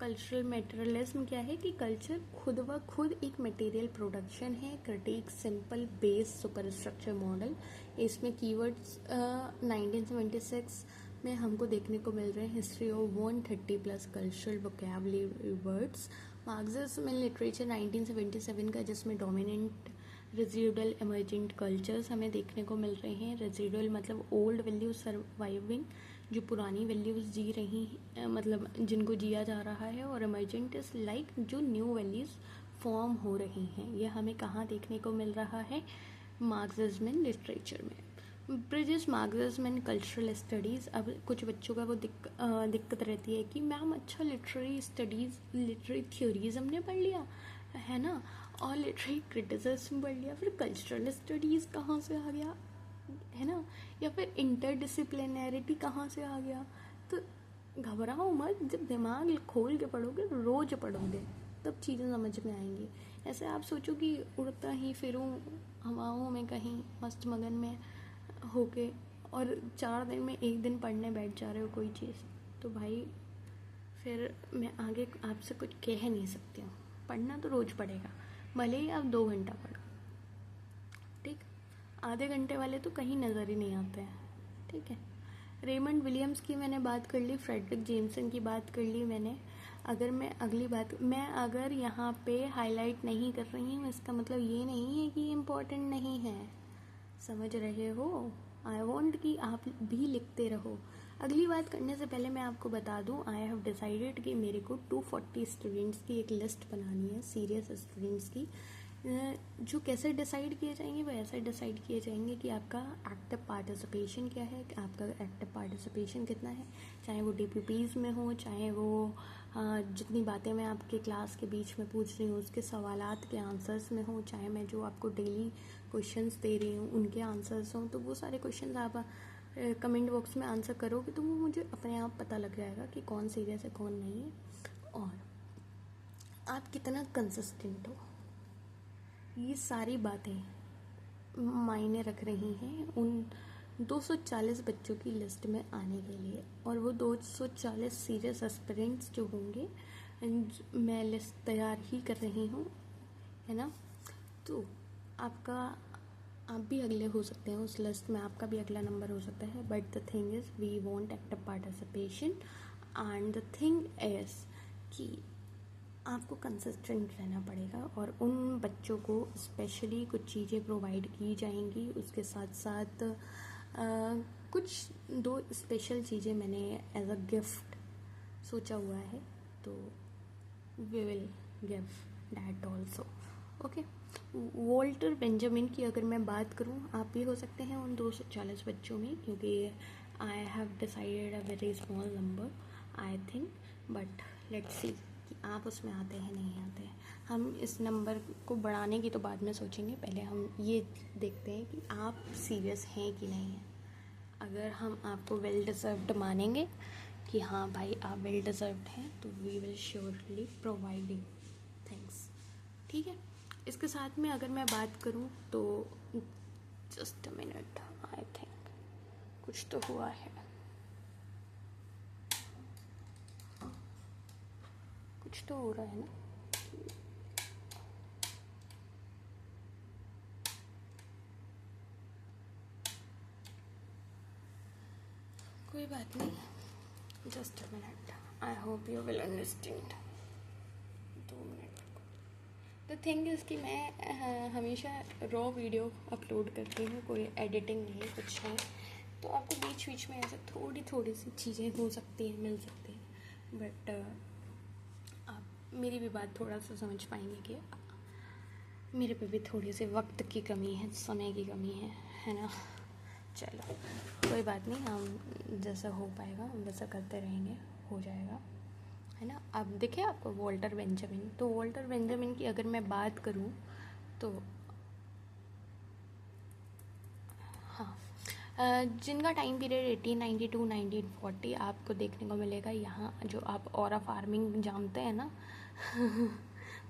कल्चरल मटेरियलिज्म क्या है कि कल्चर खुद व खुद एक मटेरियल प्रोडक्शन है। Critic simple base superstructure model, इसमें कीवर्ड्स 1976 में हमको देखने को मिल रहे हैं। History of 130+ cultural vocabulary words. Marxism in literature 1977 का, जिसमें डोमिनेंट रेजिडुअल इमर्जेंट कल्चर्स हमें देखने को मिल रहे हैं। रेजिडुअल मतलब ओल्ड वैल्यूज सर्वाइविंग, जो पुरानी वैल्यूज जी रही, मतलब जिनको जिया जा रहा है, और इमर्जेंट इज लाइक जो न्यू वैल्यूज फॉर्म हो रही हैं। यह हमें कहाँ देखने को मिल रहा है? मार्क्सिज्म इन लिटरेचर में। Bridges Marxism and cultural studies. अब कुछ बच्चों का वो दिक्कत रहती है कि मैम अच्छा लिटरेरी स्टडीज़, लिटरेरी थ्योरीज हमने पढ़ लिया है ना, और लिटरेरी क्रिटिसिज्म पढ़ लिया, फिर कल्चरल स्टडीज़ कहाँ से आ गया, है ना, या फिर इंटरडिसिप्लिनैरिटी कहाँ से आ गया। तो घबराओ मत, जब दिमाग खोल के पढ़ोगे, रोज़ पढ़ोगे, तब चीज़ें समझ में आएंगी। ऐसे आप सोचो कि उड़ता ही फिरूँ हवाओं में कहीं मस्त मगन में होके, और 4 दिन में 1 दिन पढ़ने बैठ जा रहे हो कोई चीज़, तो भाई फिर मैं आगे आपसे कुछ कह नहीं सकती हूँ। पढ़ना तो रोज़ पड़ेगा, भले ही आप 2 घंटा पढ़ो। ठीक, आधे घंटे वाले तो कहीं नज़र ही नहीं आते हैं। ठीक है, रेमंड विलियम्स की मैंने बात कर ली, फ्रेडरिक जेम्सन की बात कर ली मैंने। अगर मैं अगली बात, मैं अगर यहाँ पे हाईलाइट नहीं कर रही हूँ, इसका मतलब ये नहीं है कि इम्पोर्टेंट नहीं है, समझ रहे हो? आई वॉन्ट कि आप भी लिखते रहो। अगली बात करने से पहले मैं आपको बता दूं, आई हैव डिसाइडेड कि मेरे को 240 स्टूडेंट्स की एक लिस्ट बनानी है, सीरियस स्टूडेंट्स की। जो कैसे डिसाइड किए जाएंगे, वो ऐसे डिसाइड किए जाएंगे कि आपका एक्टिव पार्टिसिपेशन क्या है, आपका एक्टिव पार्टिसिपेशन कितना है, चाहे वो DPPs में हो, चाहे वो जितनी बातें मैं आपके क्लास के बीच में पूछ रही हूँ उसके सवालात के आंसर्स में हो, चाहे मैं जो आपको डेली क्वेश्चंस दे रही हूँ उनके आंसर्स हों। तो वो सारे क्वेश्चंस आप कमेंट बॉक्स में आंसर करोगे तो वो मुझे अपने आप पता लग जाएगा कि कौन सीरियस है कौन नहीं है, और आप कितना कंसिस्टेंट हो। ये सारी बातें मायने रख रही हैं उन 240 बच्चों की लिस्ट में आने के लिए, और वो 240 सीरियस एस्पिरेंट्स जो होंगे, मैं लिस्ट तैयार ही कर रही हूँ, है ना। तो आप भी अगले हो सकते हैं उस लिस्ट में, आपका भी अगला नंबर हो सकता है, but the thing is we want active participation, and the thing is कि आपको कंसिस्टेंट रहना पड़ेगा, और उन बच्चों को स्पेशली कुछ चीज़ें प्रोवाइड की जाएंगी। उसके साथ साथ कुछ 2 स्पेशल चीज़ें मैंने एज अ गिफ्ट सोचा हुआ है, तो we will give that also. Okay, Walter Benjamin की अगर मैं बात करूं, आप भी हो सकते हैं उन 240 बच्चों में, क्योंकि I have decided a very small number I think, but let's see कि आप उसमें आते हैं नहीं आते हैं। हम इस नंबर को बढ़ाने की तो बाद में सोचेंगे, पहले हम ये देखते हैं कि आप सीरियस हैं कि नहीं हैं। अगर हम आपको वेल डिज़र्व्ड मानेंगे कि हाँ भाई आप वेल डिज़र्व्ड हैं, तो we will surely providing things. ठीक है, इसके साथ में अगर मैं बात करूँ तो just a minute, I think कुछ तो हुआ है, कुछ तो हो रहा है ना। कोई बात नहीं, just a minute, I hope you will understand. 2 minute. The thing is कि मैं हमेशा रॉ वीडियो अपलोड करती हूँ, कोई एडिटिंग नहीं कुछ है, तो आपको बीच बीच में ऐसे थोड़ी थोड़ी सी चीज़ें हो सकती हैं, मिल सकती हैं, बट आप मेरी भी बात थोड़ा सा समझ पाएंगे कि मेरे पे भी थोड़ी सी वक्त की कमी है, समय की कमी है ना। चलो कोई बात नहीं, हम जैसा हो पाएगा हम वैसा करते रहेंगे, हो जाएगा, है ना। अब देखिए आपको वॉल्टर बेंजामिन, तो वॉल्टर बेंजामिन की अगर मैं बात करूं तो हाँ, जिनका टाइम पीरियड 1892 1940 आपको देखने को मिलेगा यहाँ। जो आप ऑरा फार्मिंग जानते हैं ना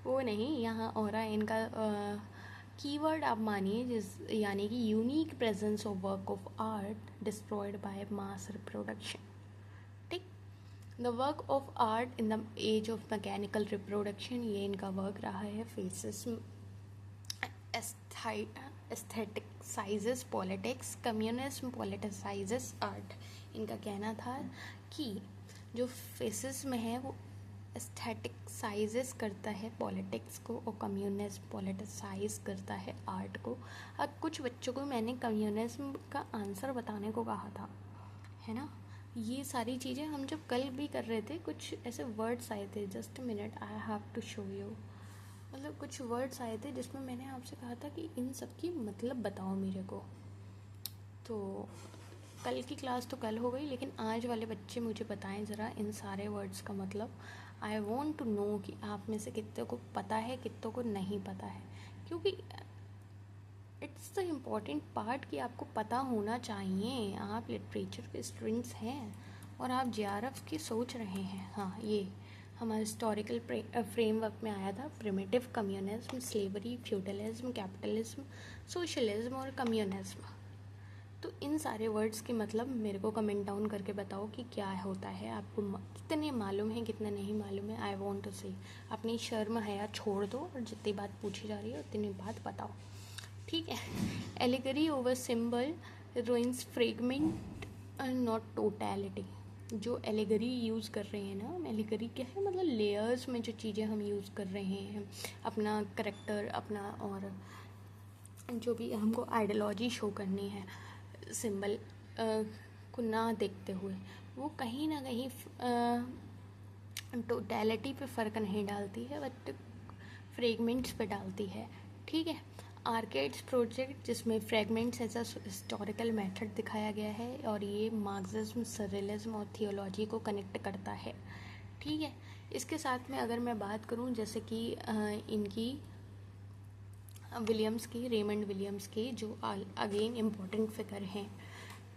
वो नहीं, यहाँ ऑरा इनका कीवर्ड आप मानिए, जिस यानी कि unique presence of work of art destroyed by mass reproduction. ठीक, the work of art in the age of mechanical reproduction, ये इनका वर्क रहा है। Fascism aestheticises politics, communism politicises art. इनका कहना था कि जो फेसिस में है वो एस्थेटिसाइजेस करता है पॉलिटिक्स को, और कम्युनिज्म पॉलिटिसाइज करता है आर्ट को। अब कुछ बच्चों को मैंने कम्युनिज्म का आंसर बताने को कहा था, है ना। ये सारी चीज़ें हम जब कल भी कर रहे थे, कुछ ऐसे वर्ड्स आए थे, just minute I have to show you, मतलब कुछ वर्ड्स आए थे जिसमें मैंने आपसे कहा था कि इन सब की मतलब बताओ मेरे को। तो कल की क्लास तो कल हो गई, लेकिन आज वाले बच्चे मुझे बताएं ज़रा इन सारे वर्ड्स का मतलब। आई वॉन्ट टू नो कि आप में से कितने को पता है, कितनों को नहीं पता है, क्योंकि इट्स द इम्पॉर्टेंट पार्ट कि आपको पता होना चाहिए। आप लिटरेचर के स्टूडेंट्स हैं और आप जेआरएफ की सोच रहे हैं। हाँ, ये हमारे हिस्टोरिकल फ्रेमवर्क में आया था, primitive communism, slavery, feudalism, capitalism, socialism और कम्युनिज्म। तो इन सारे वर्ड्स के मतलब मेरे को कमेंट डाउन करके बताओ कि क्या होता है, आपको कितने मालूम है, कितने नहीं मालूम है। आई वॉन्ट टू सी। अपनी शर्म हया छोड़ दो और जितनी बात पूछी जा रही है उतनी बात बताओ, ठीक है। Allegory over symbol रोइंस fragment not totality. जो एलिगरी यूज़ कर रहे हैं ना हम, एलिगरी क्या है मतलब लेयर्स में जो चीज़ें हम यूज़ कर रहे हैं, अपना करेक्टर अपना, और जो भी हमको आइडियोलॉजी शो करनी है सिंबल को ना देखते हुए, वो कहीं ना कहीं टोटैलिटी पे फ़र्क नहीं डालती है, बट फ्रेगमेंट्स पे डालती है, ठीक है। आर्केड्स प्रोजेक्ट, जिसमें fragments as a historical method दिखाया गया है, और ये मार्क्सिज्म, सरेलिज्म और थियोलॉजी को कनेक्ट करता है, ठीक है। इसके साथ में अगर मैं बात करूं जैसे कि इनकी विलियम्स की, रेमंड विलियम्स की, जो अगेन इम्पोर्टेंट फिगर हैं,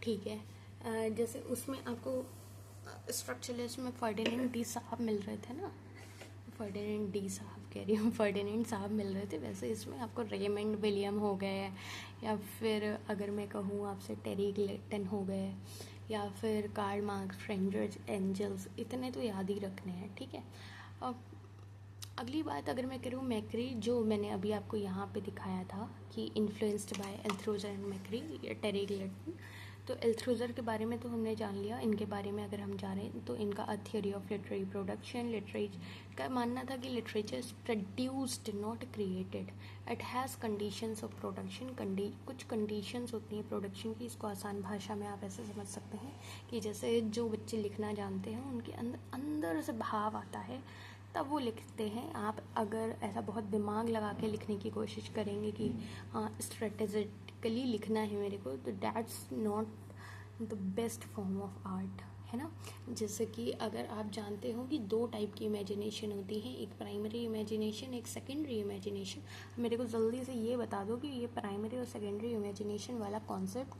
ठीक है। जैसे उसमें आपको स्ट्रक्चरलिज्म में फर्डिनेंड डी साहब मिल रहे थे ना, फर्डिनेंड डी साहब कह रही हूँ, फर्डिनेंड साहब मिल रहे थे, वैसे इसमें आपको रेमंड विलियम हो गए, या फिर अगर मैं कहूँ आपसे टेरी ग्लेटन हो गए, या फिर कार्ल मार्क्स, फ्रेडरिक एंजल्स, इतने तो याद ही रखने हैं, ठीक है। अब अगली बात अगर मैं करूँ मैक्री, जो मैंने अभी आपको यहाँ पे दिखाया था कि इन्फ्लुएंस्ड बाय एल्थ्रोजर एंड मैक्री, टेरी ग्लेटन। तो एल्थ्रोजर के बारे में तो हमने जान लिया, इनके बारे में अगर हम जा रहे हैं तो इनका a theory of literary production, literature का मानना था कि literature is produced not created, it has conditions of production. कुछ कंडीशंस होती हैं प्रोडक्शन की, इसको आसान भाषा में आप ऐसे समझ सकते हैं कि जैसे जो बच्चे लिखना जानते हैं उनके अंदर से भाव आता है तब वो लिखते हैं। आप अगर ऐसा बहुत दिमाग लगा के लिखने की कोशिश करेंगे कि हाँ स्ट्रेटेजिकली लिखना है मेरे को, तो that's not the best form of art, है ना। जैसे कि अगर आप जानते हो कि 2 टाइप की इमेजिनेशन होती है, एक प्राइमरी इमेजिनेशन, एक सेकेंडरी इमेजिनेशन। मेरे को जल्दी से ये बता दो कि ये प्राइमरी और सेकेंडरी इमेजिनेशन वाला कॉन्सेप्ट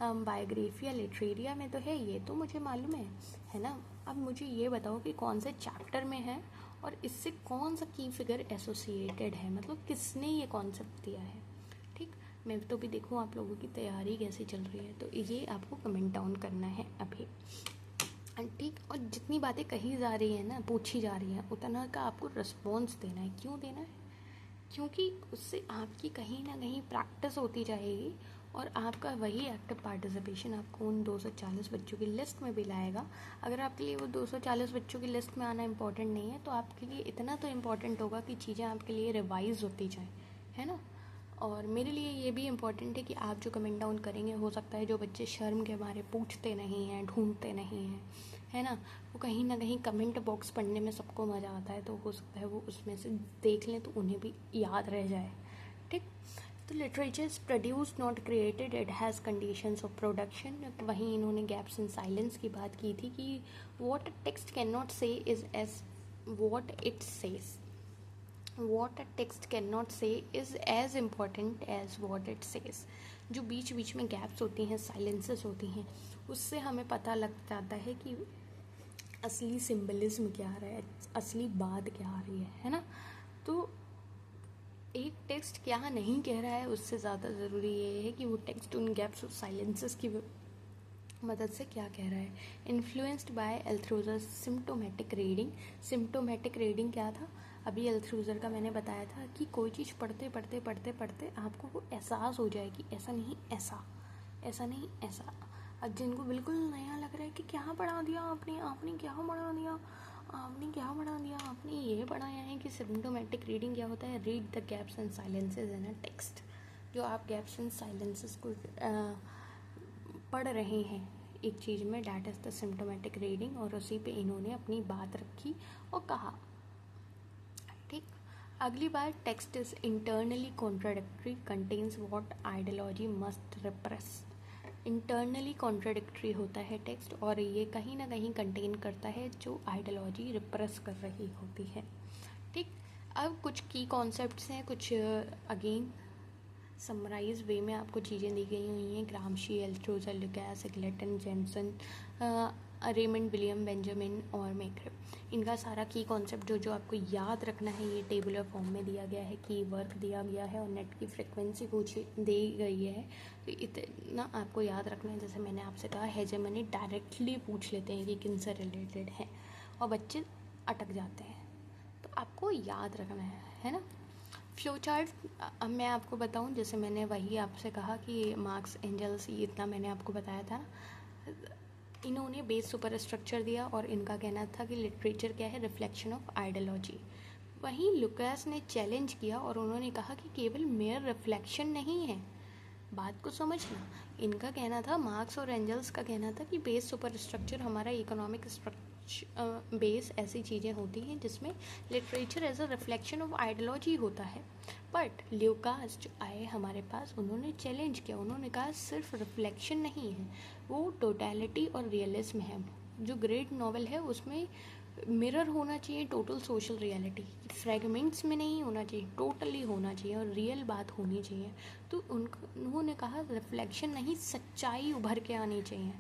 बायोग्राफी या लिटरेरिया में तो है, ये तो मुझे मालूम है ना। अब मुझे ये बताओ कि कौन से चैप्टर में है और इससे कौन सा की फिगर एसोसिएटेड है, मतलब किसने ये कॉन्सेप्ट दिया है, ठीक। मैं तो भी देखूँ आप लोगों की तैयारी कैसे चल रही है। तो ये आपको कमेंट डाउन करना है अभी, ठीक। और जितनी बातें कही जा रही है ना, पूछी जा रही हैं, उतना का आपको रिस्पॉन्स देना है। क्यों देना है? क्योंकि उससे आपकी कहीं ना कहीं प्रैक्टिस होती जाएगी और आपका वही एक्टिव पार्टिसिपेशन आपको उन 240 बच्चों की लिस्ट में भी लाएगा। अगर आपके लिए वो 240 बच्चों की लिस्ट में आना इम्पोर्टेंट नहीं है, तो आपके लिए इतना तो इम्पोर्टेंट होगा कि चीज़ें आपके लिए रिवाइज होती जाएँ, है ना। और मेरे लिए ये भी इम्पोर्टेंट है कि आप जो कमेंट डाउन करेंगे, हो सकता है जो बच्चे शर्म के बारे पूछते नहीं हैं, ढूंढते नहीं हैं, है ना, वो कहीं ना कहीं कमेंट बॉक्स पढ़ने में सबको मज़ा आता है, तो हो सकता है वो उसमें से देख लें तो उन्हें भी याद रह जाए, ठीक। तो literature is produce not created, it has conditions of production. वहीं इन्होंने गैप्स इन साइलेंस की बात की थी कि what text can not say is as what it says, what a text cannot say is as important as what it says। जो बीच बीच में गैप्स होती हैं, साइलेंसेस होती हैं, उससे हमें पता लग जाता है कि असली सिंबलिज्म क्या आ रहा है, असली बात क्या आ रही है ना। तो एक टेक्स्ट क्या नहीं कह रहा है, उससे ज़्यादा ज़रूरी ये है कि वो टेक्स्ट उन गैप्स और साइलेंसेस की मदद से क्या कह रहा है। Influenced by Althusser symptomatic reading. Symptomatic reading क्या था? अभी अल्थ्रूजर का मैंने बताया था कि कोई चीज़ पढ़ते पढ़ते पढ़ते पढ़ते आपको वो एहसास हो जाए कि ऐसा नहीं ऐसा, ऐसा नहीं ऐसा। अब जिनको बिल्कुल नया लग रहा है कि क्या पढ़ा दिया आपने, आपने क्या पढ़ा दिया, आपने क्या पढ़ा दिया, आपने ये पढ़ाया है कि सिम्टोमेटिक रीडिंग क्या होता है? Read the gaps and silences in a text. जो आप गैप्स एंड साइलेंसेस को पढ़ रहे हैं एक चीज़ में, that is the symptomatic reading. और उसी पे इन्होंने अपनी बात रखी और कहा, ठीक। अगली बार, text is internally contradictory, contains what ideology must repress. Internally contradictory होता है टेक्स्ट, और ये कहीं ना कहीं कंटेन करता है जो आइडियोलॉजी रिप्रेस कर रही होती है, ठीक। अब कुछ की कॉन्सेप्ट्स हैं, कुछ अगेन समराइज वे में आपको चीज़ें दी गई हुई हैं। Gramsci, Althusser, Lukacs, Eagleton, Jameson, Raymond William, Benjamin और मेकर। इनका सारा की कॉन्सेप्ट जो आपको याद रखना है, ये टेबुलर फॉर्म में दिया गया है, की वर्क दिया गया है और नेट की फ्रिक्वेंसी पूछी दी गई है। तो इतना आपको याद रखना है। जैसे मैंने आपसे कहा, हेजेमनी डायरेक्टली पूछ लेते हैं कि किन से रिलेटेड है और बच्चे अटक जाते हैं, तो आपको याद रखना है ना। फ्लो चार्ट, अब मैं आपको बताऊं, जैसे मैंने वही आपसे कहा कि मार्क्स, एंजल्स, ये इतना मैंने आपको बताया था ना। इन्होंने बेस सुपर स्ट्रक्चर दिया और इनका कहना था कि लिटरेचर क्या है? Reflection of ideology. वहीं लुकास ने चैलेंज किया और उन्होंने कहा कि केवल मेयर रिफ्लेक्शन नहीं है। बात को समझना, इनका कहना था, मार्क्स और एंजल्स का कहना था कि बेस सुपर स्ट्रक्चर हमारा इकोनॉमिक बेस ऐसी चीज़ें होती हैं जिसमें literature as a reflection of ideology होता है। बट ल्यूकास जो आए हमारे पास, उन्होंने चैलेंज किया, उन्होंने कहा सिर्फ रिफ्लेक्शन नहीं है, वो टोटलिटी और रियलिज्म है। जो ग्रेट नॉवल है उसमें मिरर होना चाहिए टोटल सोशल रियलिटी, फ्रेगमेंट्स में नहीं होना चाहिए, टोटली होना चाहिए और रियल बात होनी चाहिए। तो उन्होंने कहा रिफ्लेक्शन नहीं, सच्चाई उभर के आनी चाहिए।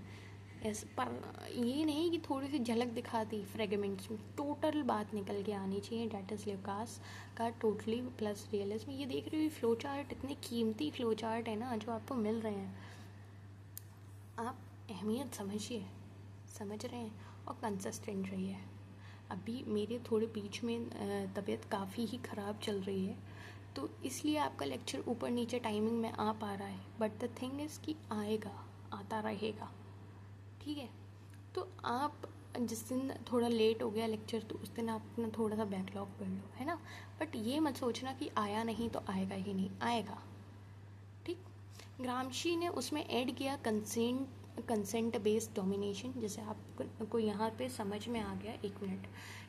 पर ये नहीं कि थोड़ी सी झलक दिखा दी फ्रेगमेंट्स में, टोटल बात निकल के आनी चाहिए। डैट इज ल्यूकास का टोटली प्लस रियलिज्म। ये देख रहे हो फ्लो चार्ट, इतने कीमती फ्लो चार्ट है ना जो आपको मिल रहे हैं, आप अहमियत समझिए, समझ रहे हैं और कंसिस्टेंट रहिए। अभी मेरे थोड़े बीच में तबीयत काफ़ी ही ख़राब चल रही है, तो इसलिए आपका लेक्चर ऊपर नीचे टाइमिंग में आ पा रहा है, बट द थिंग इज़ कि आएगा, आता रहेगा, ठीक है। तो आप जिस दिन थोड़ा लेट हो गया लेक्चर, तो उस दिन आप अपना थोड़ा सा बैकलॉग पढ़ लो, है ना। बट ये मत सोचना कि आया नहीं तो आएगा ही नहीं, आएगा, ठीक। ग्रामशी ने उसमें ऐड किया कंसेंट बेस्ड डोमिनेशन। जैसे आपको यहाँ पे समझ में आ गया, एक मिनट,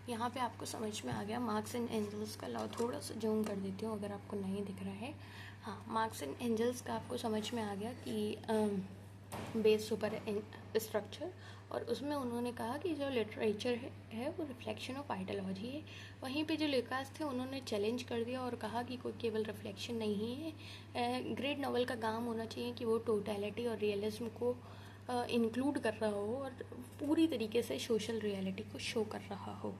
यहाँ पे आपको समझ में आ गया मार्क्स एंड एंजल्स का लॉ। थोड़ा सा जूम कर देती हूँ अगर आपको नहीं दिख रहा है। हाँ, मार्क्स एंड एंजल्स का आपको समझ में आ गया कि बेस सुपर स्ट्रक्चर, और उसमें उन्होंने कहा कि जो लिटरेचर है वो रिफ्लेक्शन ऑफ आइडियोलॉजी है। वहीं पे जो लुकास थे उन्होंने चैलेंज कर दिया और कहा कि कोई केवल रिफ्लेक्शन नहीं है, ग्रेट नॉवल का काम होना चाहिए कि वो टोटलिटी और रियलिज्म को इंक्लूड कर रहा हो और पूरी तरीके से सोशल रियलिटी को शो कर रहा हो।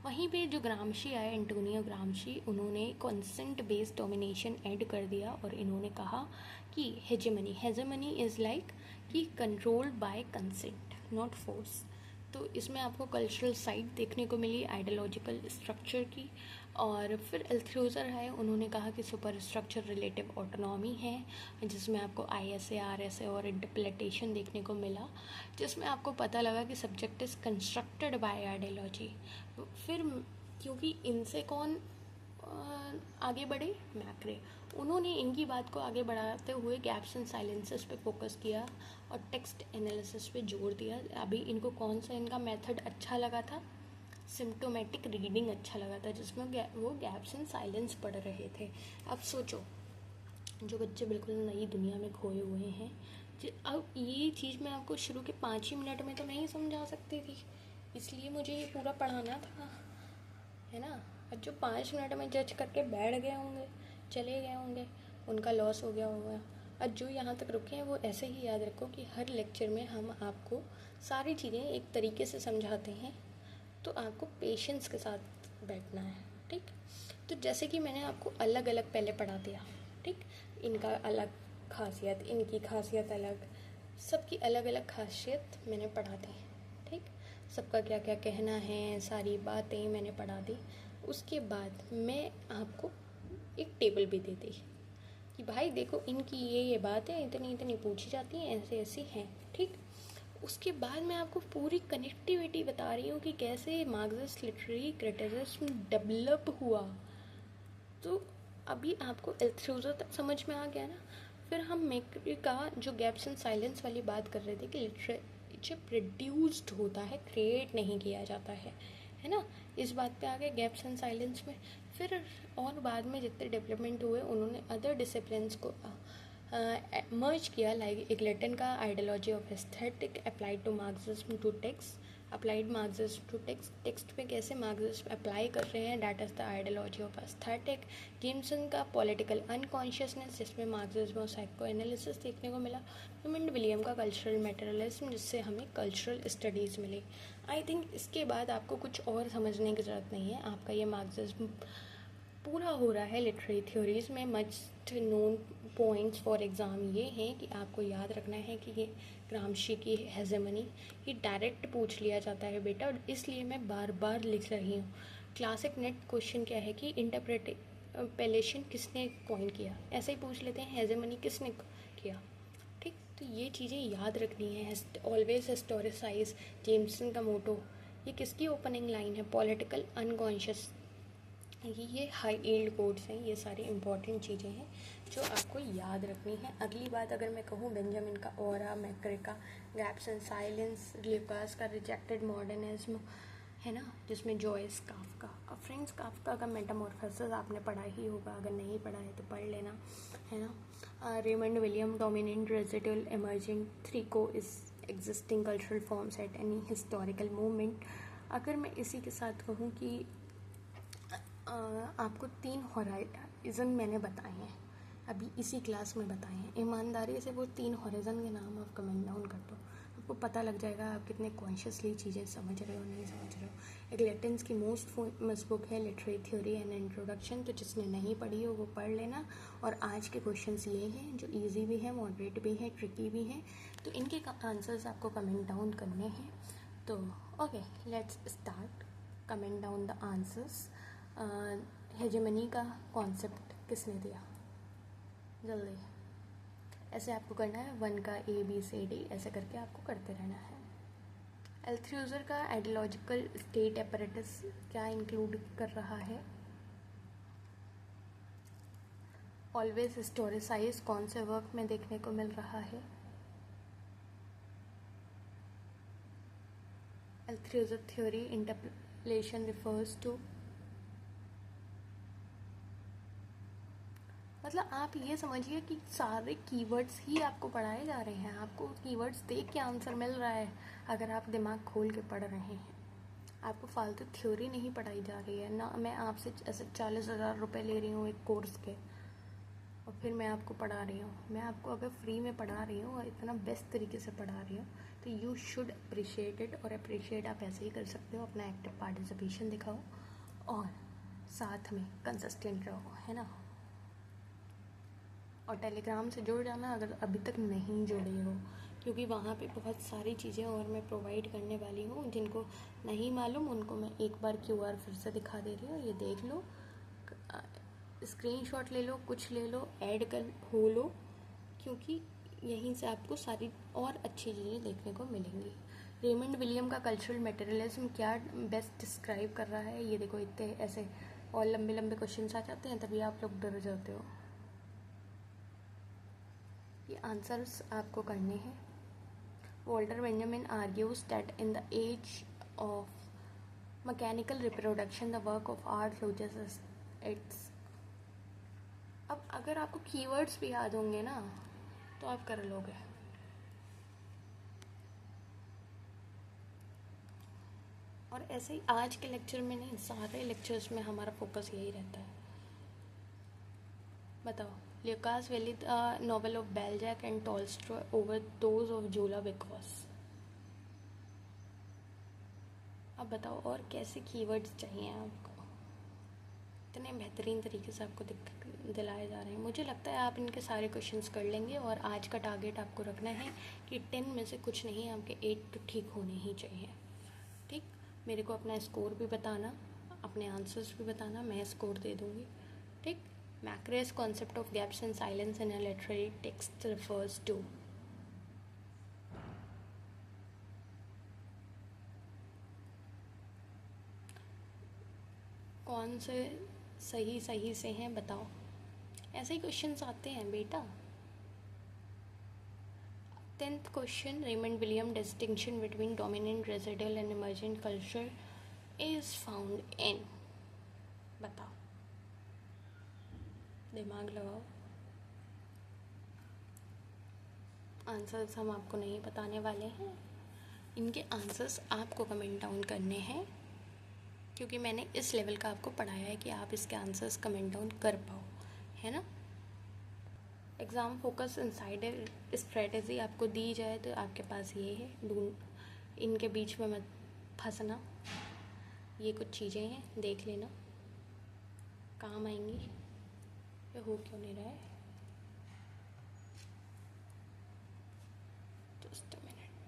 वहीं पे जो ग्रामशी आए, एंटोनियो ग्रामशी, उन्होंने कंसेंट बेस्ड डोमिनेशन ऐड कर दिया और इन्होंने कहा कि हेजेमनी इज़ लाइक कि controlled by consent not force. तो इसमें आपको कल्चरल साइड देखने को मिली आइडियोलॉजिकल स्ट्रक्चर की। और फिर अल्थ्यूज़र है, उन्होंने कहा कि सुपर स्ट्रक्चर रिलेटिव ऑटोनॉमी है, जिसमें आपको ISA RSA और इंटरप्रिटेशन देखने को मिला, जिसमें आपको पता लगा कि subject is constructed by ideology. फिर क्योंकि इनसे कौन आगे बढ़े, मैक्रे, उन्होंने इनकी बात को आगे बढ़ाते हुए गैप्स एंड साइलेंसेस पे फोकस किया और टेक्स्ट एनालिसिस पे जोर दिया। अभी इनको कौन सा इनका मेथड अच्छा लगा था, सिम्टोमेटिक रीडिंग अच्छा लगा था, जिसमें वो गैप्स एंड साइलेंस पढ़ रहे थे। अब सोचो, जो बच्चे बिल्कुल नई दुनिया में खोए हुए हैं, अब ये चीज़ मैं आपको शुरू के 5 ही मिनट में तो नहीं समझा सकती थी, इसलिए मुझे ये पूरा पढ़ाना था, है ना। और जो 5 मिनट में जज करके बैठ गए होंगे, चले गए होंगे, उनका लॉस हो गया होगा। और जो यहाँ तक रुके हैं वो ऐसे ही याद रखो कि हर लेक्चर में हम आपको सारी चीज़ें एक तरीके से समझाते हैं, तो आपको पेशेंस के साथ बैठना है, ठीक। तो जैसे कि मैंने आपको अलग अलग पहले पढ़ा दिया, ठीक, इनका अलग खासियत, इनकी खासियत अलग, सबकी अलग अलग खासियत मैंने पढ़ा दी, ठीक। सबका क्या क्या कहना है, सारी बातें मैंने पढ़ा दी। उसके बाद मैं आपको एक टेबल भी दे दी कि भाई देखो, इनकी ये बातें इतनी इतनी पूछी जाती हैं, ऐसे ऐसी हैं, ठीक। उसके बाद मैं आपको पूरी कनेक्टिविटी बता रही हूँ कि कैसे मार्क्सिस्ट लिटरेरी क्रिटिसिज्म डेवलप हुआ। तो अभी आपको अल्थ्यूज़र तक समझ में आ गया ना। फिर हम मैक्रे का जो गैप्स एंड साइलेंस वाली बात कर रहे थे कि लिटरेचर प्रोड्यूस्ड होता है, क्रिएट नहीं किया जाता है ना। इस बात पे आ गए गैप्स एंड साइलेंस में। फिर और बाद में जितने डेवलपमेंट हुए, उन्होंने अदर डिसिप्लिन्स को मर्ज किया, लाइक एग्लेटन का ideology of aesthetic applied to Marxism to text, applied Marxism to text, text पे कैसे मार्क्सिज्म अप्लाई कर रहे हैं, that is the ideology of aesthetic. Jameson का पॉलिटिकल अनकॉन्शियसनेस, जिसमें मार्क्सिज्म और साइको एनालिसिस देखने को मिला। रेमंड विलियम का कल्चरल मटेरियलिज्म, जिससे हमें कल्चरल स्टडीज़ मिली। आई थिंक इसके बाद आपको कुछ और समझने की ज़रूरत नहीं है, आपका ये मार्क्सिज्म पूरा हो रहा है। लिटरेरी थ्योरीज में must known points for exam ये हैं कि आपको याद रखना है कि ये ग्रामशी की हेजेमनी, ये डायरेक्ट पूछ लिया जाता है बेटा, और इसलिए मैं बार बार लिख रही हूँ। क्लासिक नेट क्वेश्चन क्या है कि इंटरप्रिटेशन किसने कॉइन किया, ऐसे ही पूछ लेते हैं, हेजेमनी किसने किया, ठीक। तो ये चीज़ें याद रखनी है। ऑलवेज हिस्टोरिसाइज, जेम्सन का मोटो, ये किसकी ओपनिंग लाइन है, पॉलिटिकल अनकॉन्शियस, ये हाई यील्ड कोड्स हैं। ये सारी इंपॉर्टेंट चीज़ें हैं जो आपको याद रखनी है। अगली बात अगर मैं कहूँ, बेंजामिन का ऑरा, मैक्रे का गैप्स एंड साइलेंस, ल्यूकास का रिजेक्टेड मॉडर्निज्म, है ना, जिसमें जॉयस काफ्का, अब फ्रेंड्स काफ्का का मेटामॉर्फोसिस आपने पढ़ा ही होगा, अगर नहीं पढ़ा है तो पढ़ लेना, है ना। Raymond William, dominant residual emerging three coexisting cultural forms at any historical movement. अगर मैं इसी के साथ कहूँ कि आपको 3 हॉराइजन मैंने बताए हैं, अभी इसी क्लास में बताए हैं, ईमानदारी से वो 3 हॉराइजन के नाम आप कमेंट डाउन कर दो, आपको पता लग जाएगा आप कितने कॉन्शियसली चीज़ें समझ रहे हो नहीं समझ रहे हो। एग्लेटन्स की मोस्ट फेमस बुक है लिटरेरी थ्योरी एंड इंट्रोडक्शन, तो जिसने नहीं पढ़ी हो वो पढ़ लेना। और आज के क्वेश्चंस ये हैं जो इजी भी हैं, मॉडरेट भी हैं, ट्रिकी भी हैं, तो इनके आंसर्स आपको कमेंट डाउन करने हैं। तो okay, let's start. Comment down the answers. Hegemony का कॉन्सेप्ट किसने दिया, जल्दी। ऐसे आपको करना है, 1 का ABCD ऐसे करके आपको करते रहना है। अल्थ्यूज़र का आइडियोलॉजिकल स्टेट एपरेटस क्या इंक्लूड कर रहा है, ऑलवेज हिस्टोरिसाइज कौन से वर्क में देखने को मिल रहा है, अल्थ्यूज़र थ्योरी इंटरप्रिटेशन रिफर्स टू, मतलब आप ये समझिए कि सारे कीवर्ड्स ही आपको पढ़ाए जा रहे हैं, आपको कीवर्ड्स देख के आंसर मिल रहा है अगर आप दिमाग खोल के पढ़ रहे हैं। आपको फालतू थ्योरी नहीं पढ़ाई जा रही है ना, मैं आपसे ऐसे 40,000 रुपये ले रही हूँ एक कोर्स के, और फिर मैं आपको पढ़ा रही हूँ। मैं आपको अगर फ्री में पढ़ा रही हूँ और इतना बेस्ट तरीके से पढ़ा रही हूँ तो यू शुड अप्रिशिएट इट। और अप्रिशिएट आप ऐसे ही कर सकते हो, अपना एक्टिव पार्टिसिपेशन दिखाओ और साथ में कंसिस्टेंट रहो, है ना। और टेलीग्राम से जुड़ जाना अगर अभी तक नहीं जुड़े हो, क्योंकि वहाँ पे बहुत सारी चीज़ें और मैं प्रोवाइड करने वाली हूँ। जिनको नहीं मालूम उनको मैं एक बार QR फिर से दिखा दे रही हूँ, ये देख लो, स्क्रीनशॉट ले लो, कुछ ले लो, ऐड कर हो लो, क्योंकि यहीं से आपको सारी और अच्छी चीज़ें देखने को मिलेंगी। रेमंड विलियम का कल्चरल मटेरियलिज्म क्या बेस्ट डिस्क्राइब कर रहा है, ये देखो। इतने ऐसे और लंबे लंबे क्वेश्चंस आ जाते हैं, तभी आप लोग डर जाते हो। ये आंसर्स आपको करने हैं। Walter Benjamin argues that in the age of mechanical reproduction the work of art loses its. अब अगर आपको कीवर्ड्स भी याद होंगे ना तो आप कर लोगे। और ऐसे ही आज के लेक्चर में नहीं, सारे लेक्चर्स में हमारा फोकस यही रहता है। बताओ, Lukacs values the novel of Balzac and Tolstoy over those of Zola because. अब बताओ और कैसे कीवर्ड्स चाहिए आपको। इतने बेहतरीन तरीके से आपको दिलाए जा रहे हैं। मुझे लगता है आप इनके सारे क्वेश्चंस कर लेंगे। और आज का टारगेट आपको रखना है कि 10 में से कुछ नहीं, आपके 8 तो ठीक होने ही चाहिए। ठीक, मेरे को अपना स्कोर भी बताना, अपने आंसर्स भी बताना, मैं स्कोर दे दूँगी। ठीक। Macherey's concept of gaps and silence in a literary text refers to. कौन से सही से हैं बताओ। ऐसे ही क्वेश्चंस आते हैं बेटा। 10th question, Raymond William distinction between dominant residual and emergent culture is found in. बताओ, दिमाग लगाओ। आंसर्स हम आपको नहीं बताने वाले हैं, इनके आंसर्स आपको कमेंट डाउन करने हैं, क्योंकि मैंने इस लेवल का आपको पढ़ाया है कि आप इसके आंसर्स कमेंट डाउन कर पाओ, है ना। एग्ज़ाम फोकस इनसाइडर स्ट्रेटेजी आपको दी जाए तो आपके पास ये है, ढूंढ, इनके बीच में मत फंसना। ये कुछ चीज़ें हैं, देख लेना, काम आएंगी। ये हो क्यों नहीं रहा है, just a minute.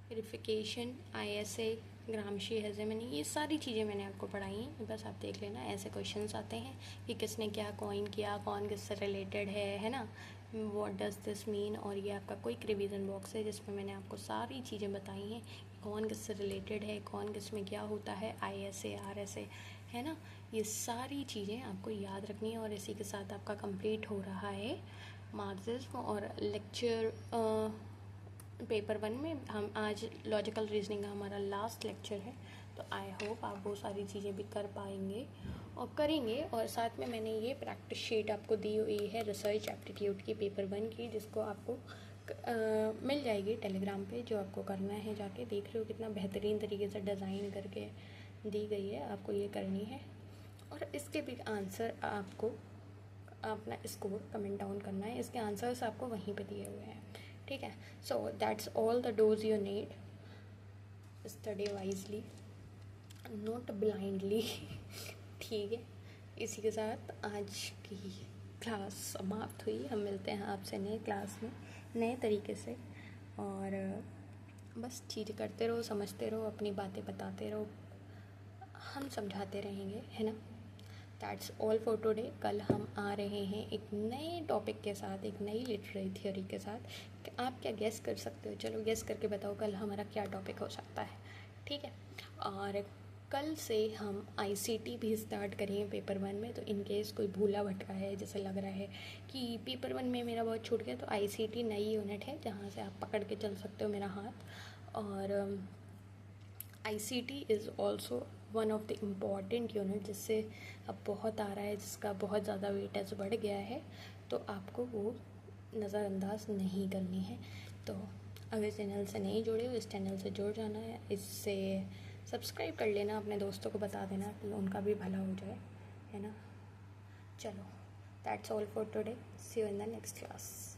Verification, ISA, ग्रामशी, hegemony, ये सारी चीज़ें मैंने आपको पढ़ाई हैं, बस आप देख लेना। ऐसे क्वेश्चंस आते हैं कि किसने क्या कॉइन किया, कौन किससे रिलेटेड है ना, व्हाट डज दिस मीन। और ये आपका क्विक रिवीजन बॉक्स है जिसमें मैंने आपको सारी चीज़ें बताई हैं, कौन किससे रिलेटेड है, कौन किस में क्या होता है, ISA, RSA, है ना। ये सारी चीज़ें आपको याद रखनी है। और इसी के साथ आपका कंप्लीट हो रहा है मार्क्सिज्म और लेक्चर पेपर 1 में। हम आज लॉजिकल रीजनिंग का हमारा लास्ट लेक्चर है, तो आई होप आप वो सारी चीज़ें भी कर पाएंगे और करेंगे। और साथ में मैंने ये प्रैक्टिस शीट आपको दी हुई है रिसर्च एप्टीट्यूड की पेपर 1 की, जिसको आपको मिल जाएगी टेलीग्राम पे। जो आपको करना है, जाके देख रहे हो कितना बेहतरीन तरीके से डिज़ाइन करके दी गई है, आपको ये करनी है। और इसके भी आंसर आपको अपना स्कोर कमेंट डाउन करना है, इसके आंसर्स आपको वहीं पे दिए हुए हैं। ठीक है, so that's all the dose you need. Study wisely, not blindly. ठीक है, इसी के साथ आज की क्लास समाप्त हुई। हम मिलते हैं आपसे नए क्लास में नए तरीके से। और बस चीज़ें करते रहो, समझते रहो, अपनी बातें बताते रहो, हम समझाते रहेंगे, है ना। That's all for today. कल हम आ रहे हैं एक नए टॉपिक के साथ, एक नई लिटरेरी थ्योरी के साथ। कि आप क्या गेस कर सकते हो? चलो गेस करके बताओ कल हमारा क्या टॉपिक हो सकता है। ठीक है, और कल से हम ICT भी स्टार्ट करेंगे पेपर 1 में। तो इन केस कोई भूला भटका है, जैसे लग रहा है कि पेपर 1 में मेरा बहुत छूट गया, तो ICT नई यूनिट है जहाँ से आप पकड़ के चल सकते हो मेरा हाथ। और ICT is also one of the important unit, जिससे अब बहुत आ रहा है, जिसका बहुत ज़्यादा वेटेज बढ़ गया है, तो आपको वो नज़रअंदाज नहीं करनी है। तो अगर चैनल से नहीं जुड़े हो, इस चैनल से जुड़ जाना है। इससे सब्सक्राइब कर लेना, अपने दोस्तों को बता देना कि उनका भी भला हो जाए, है ना। चलो, that's all for today, see you in the next class.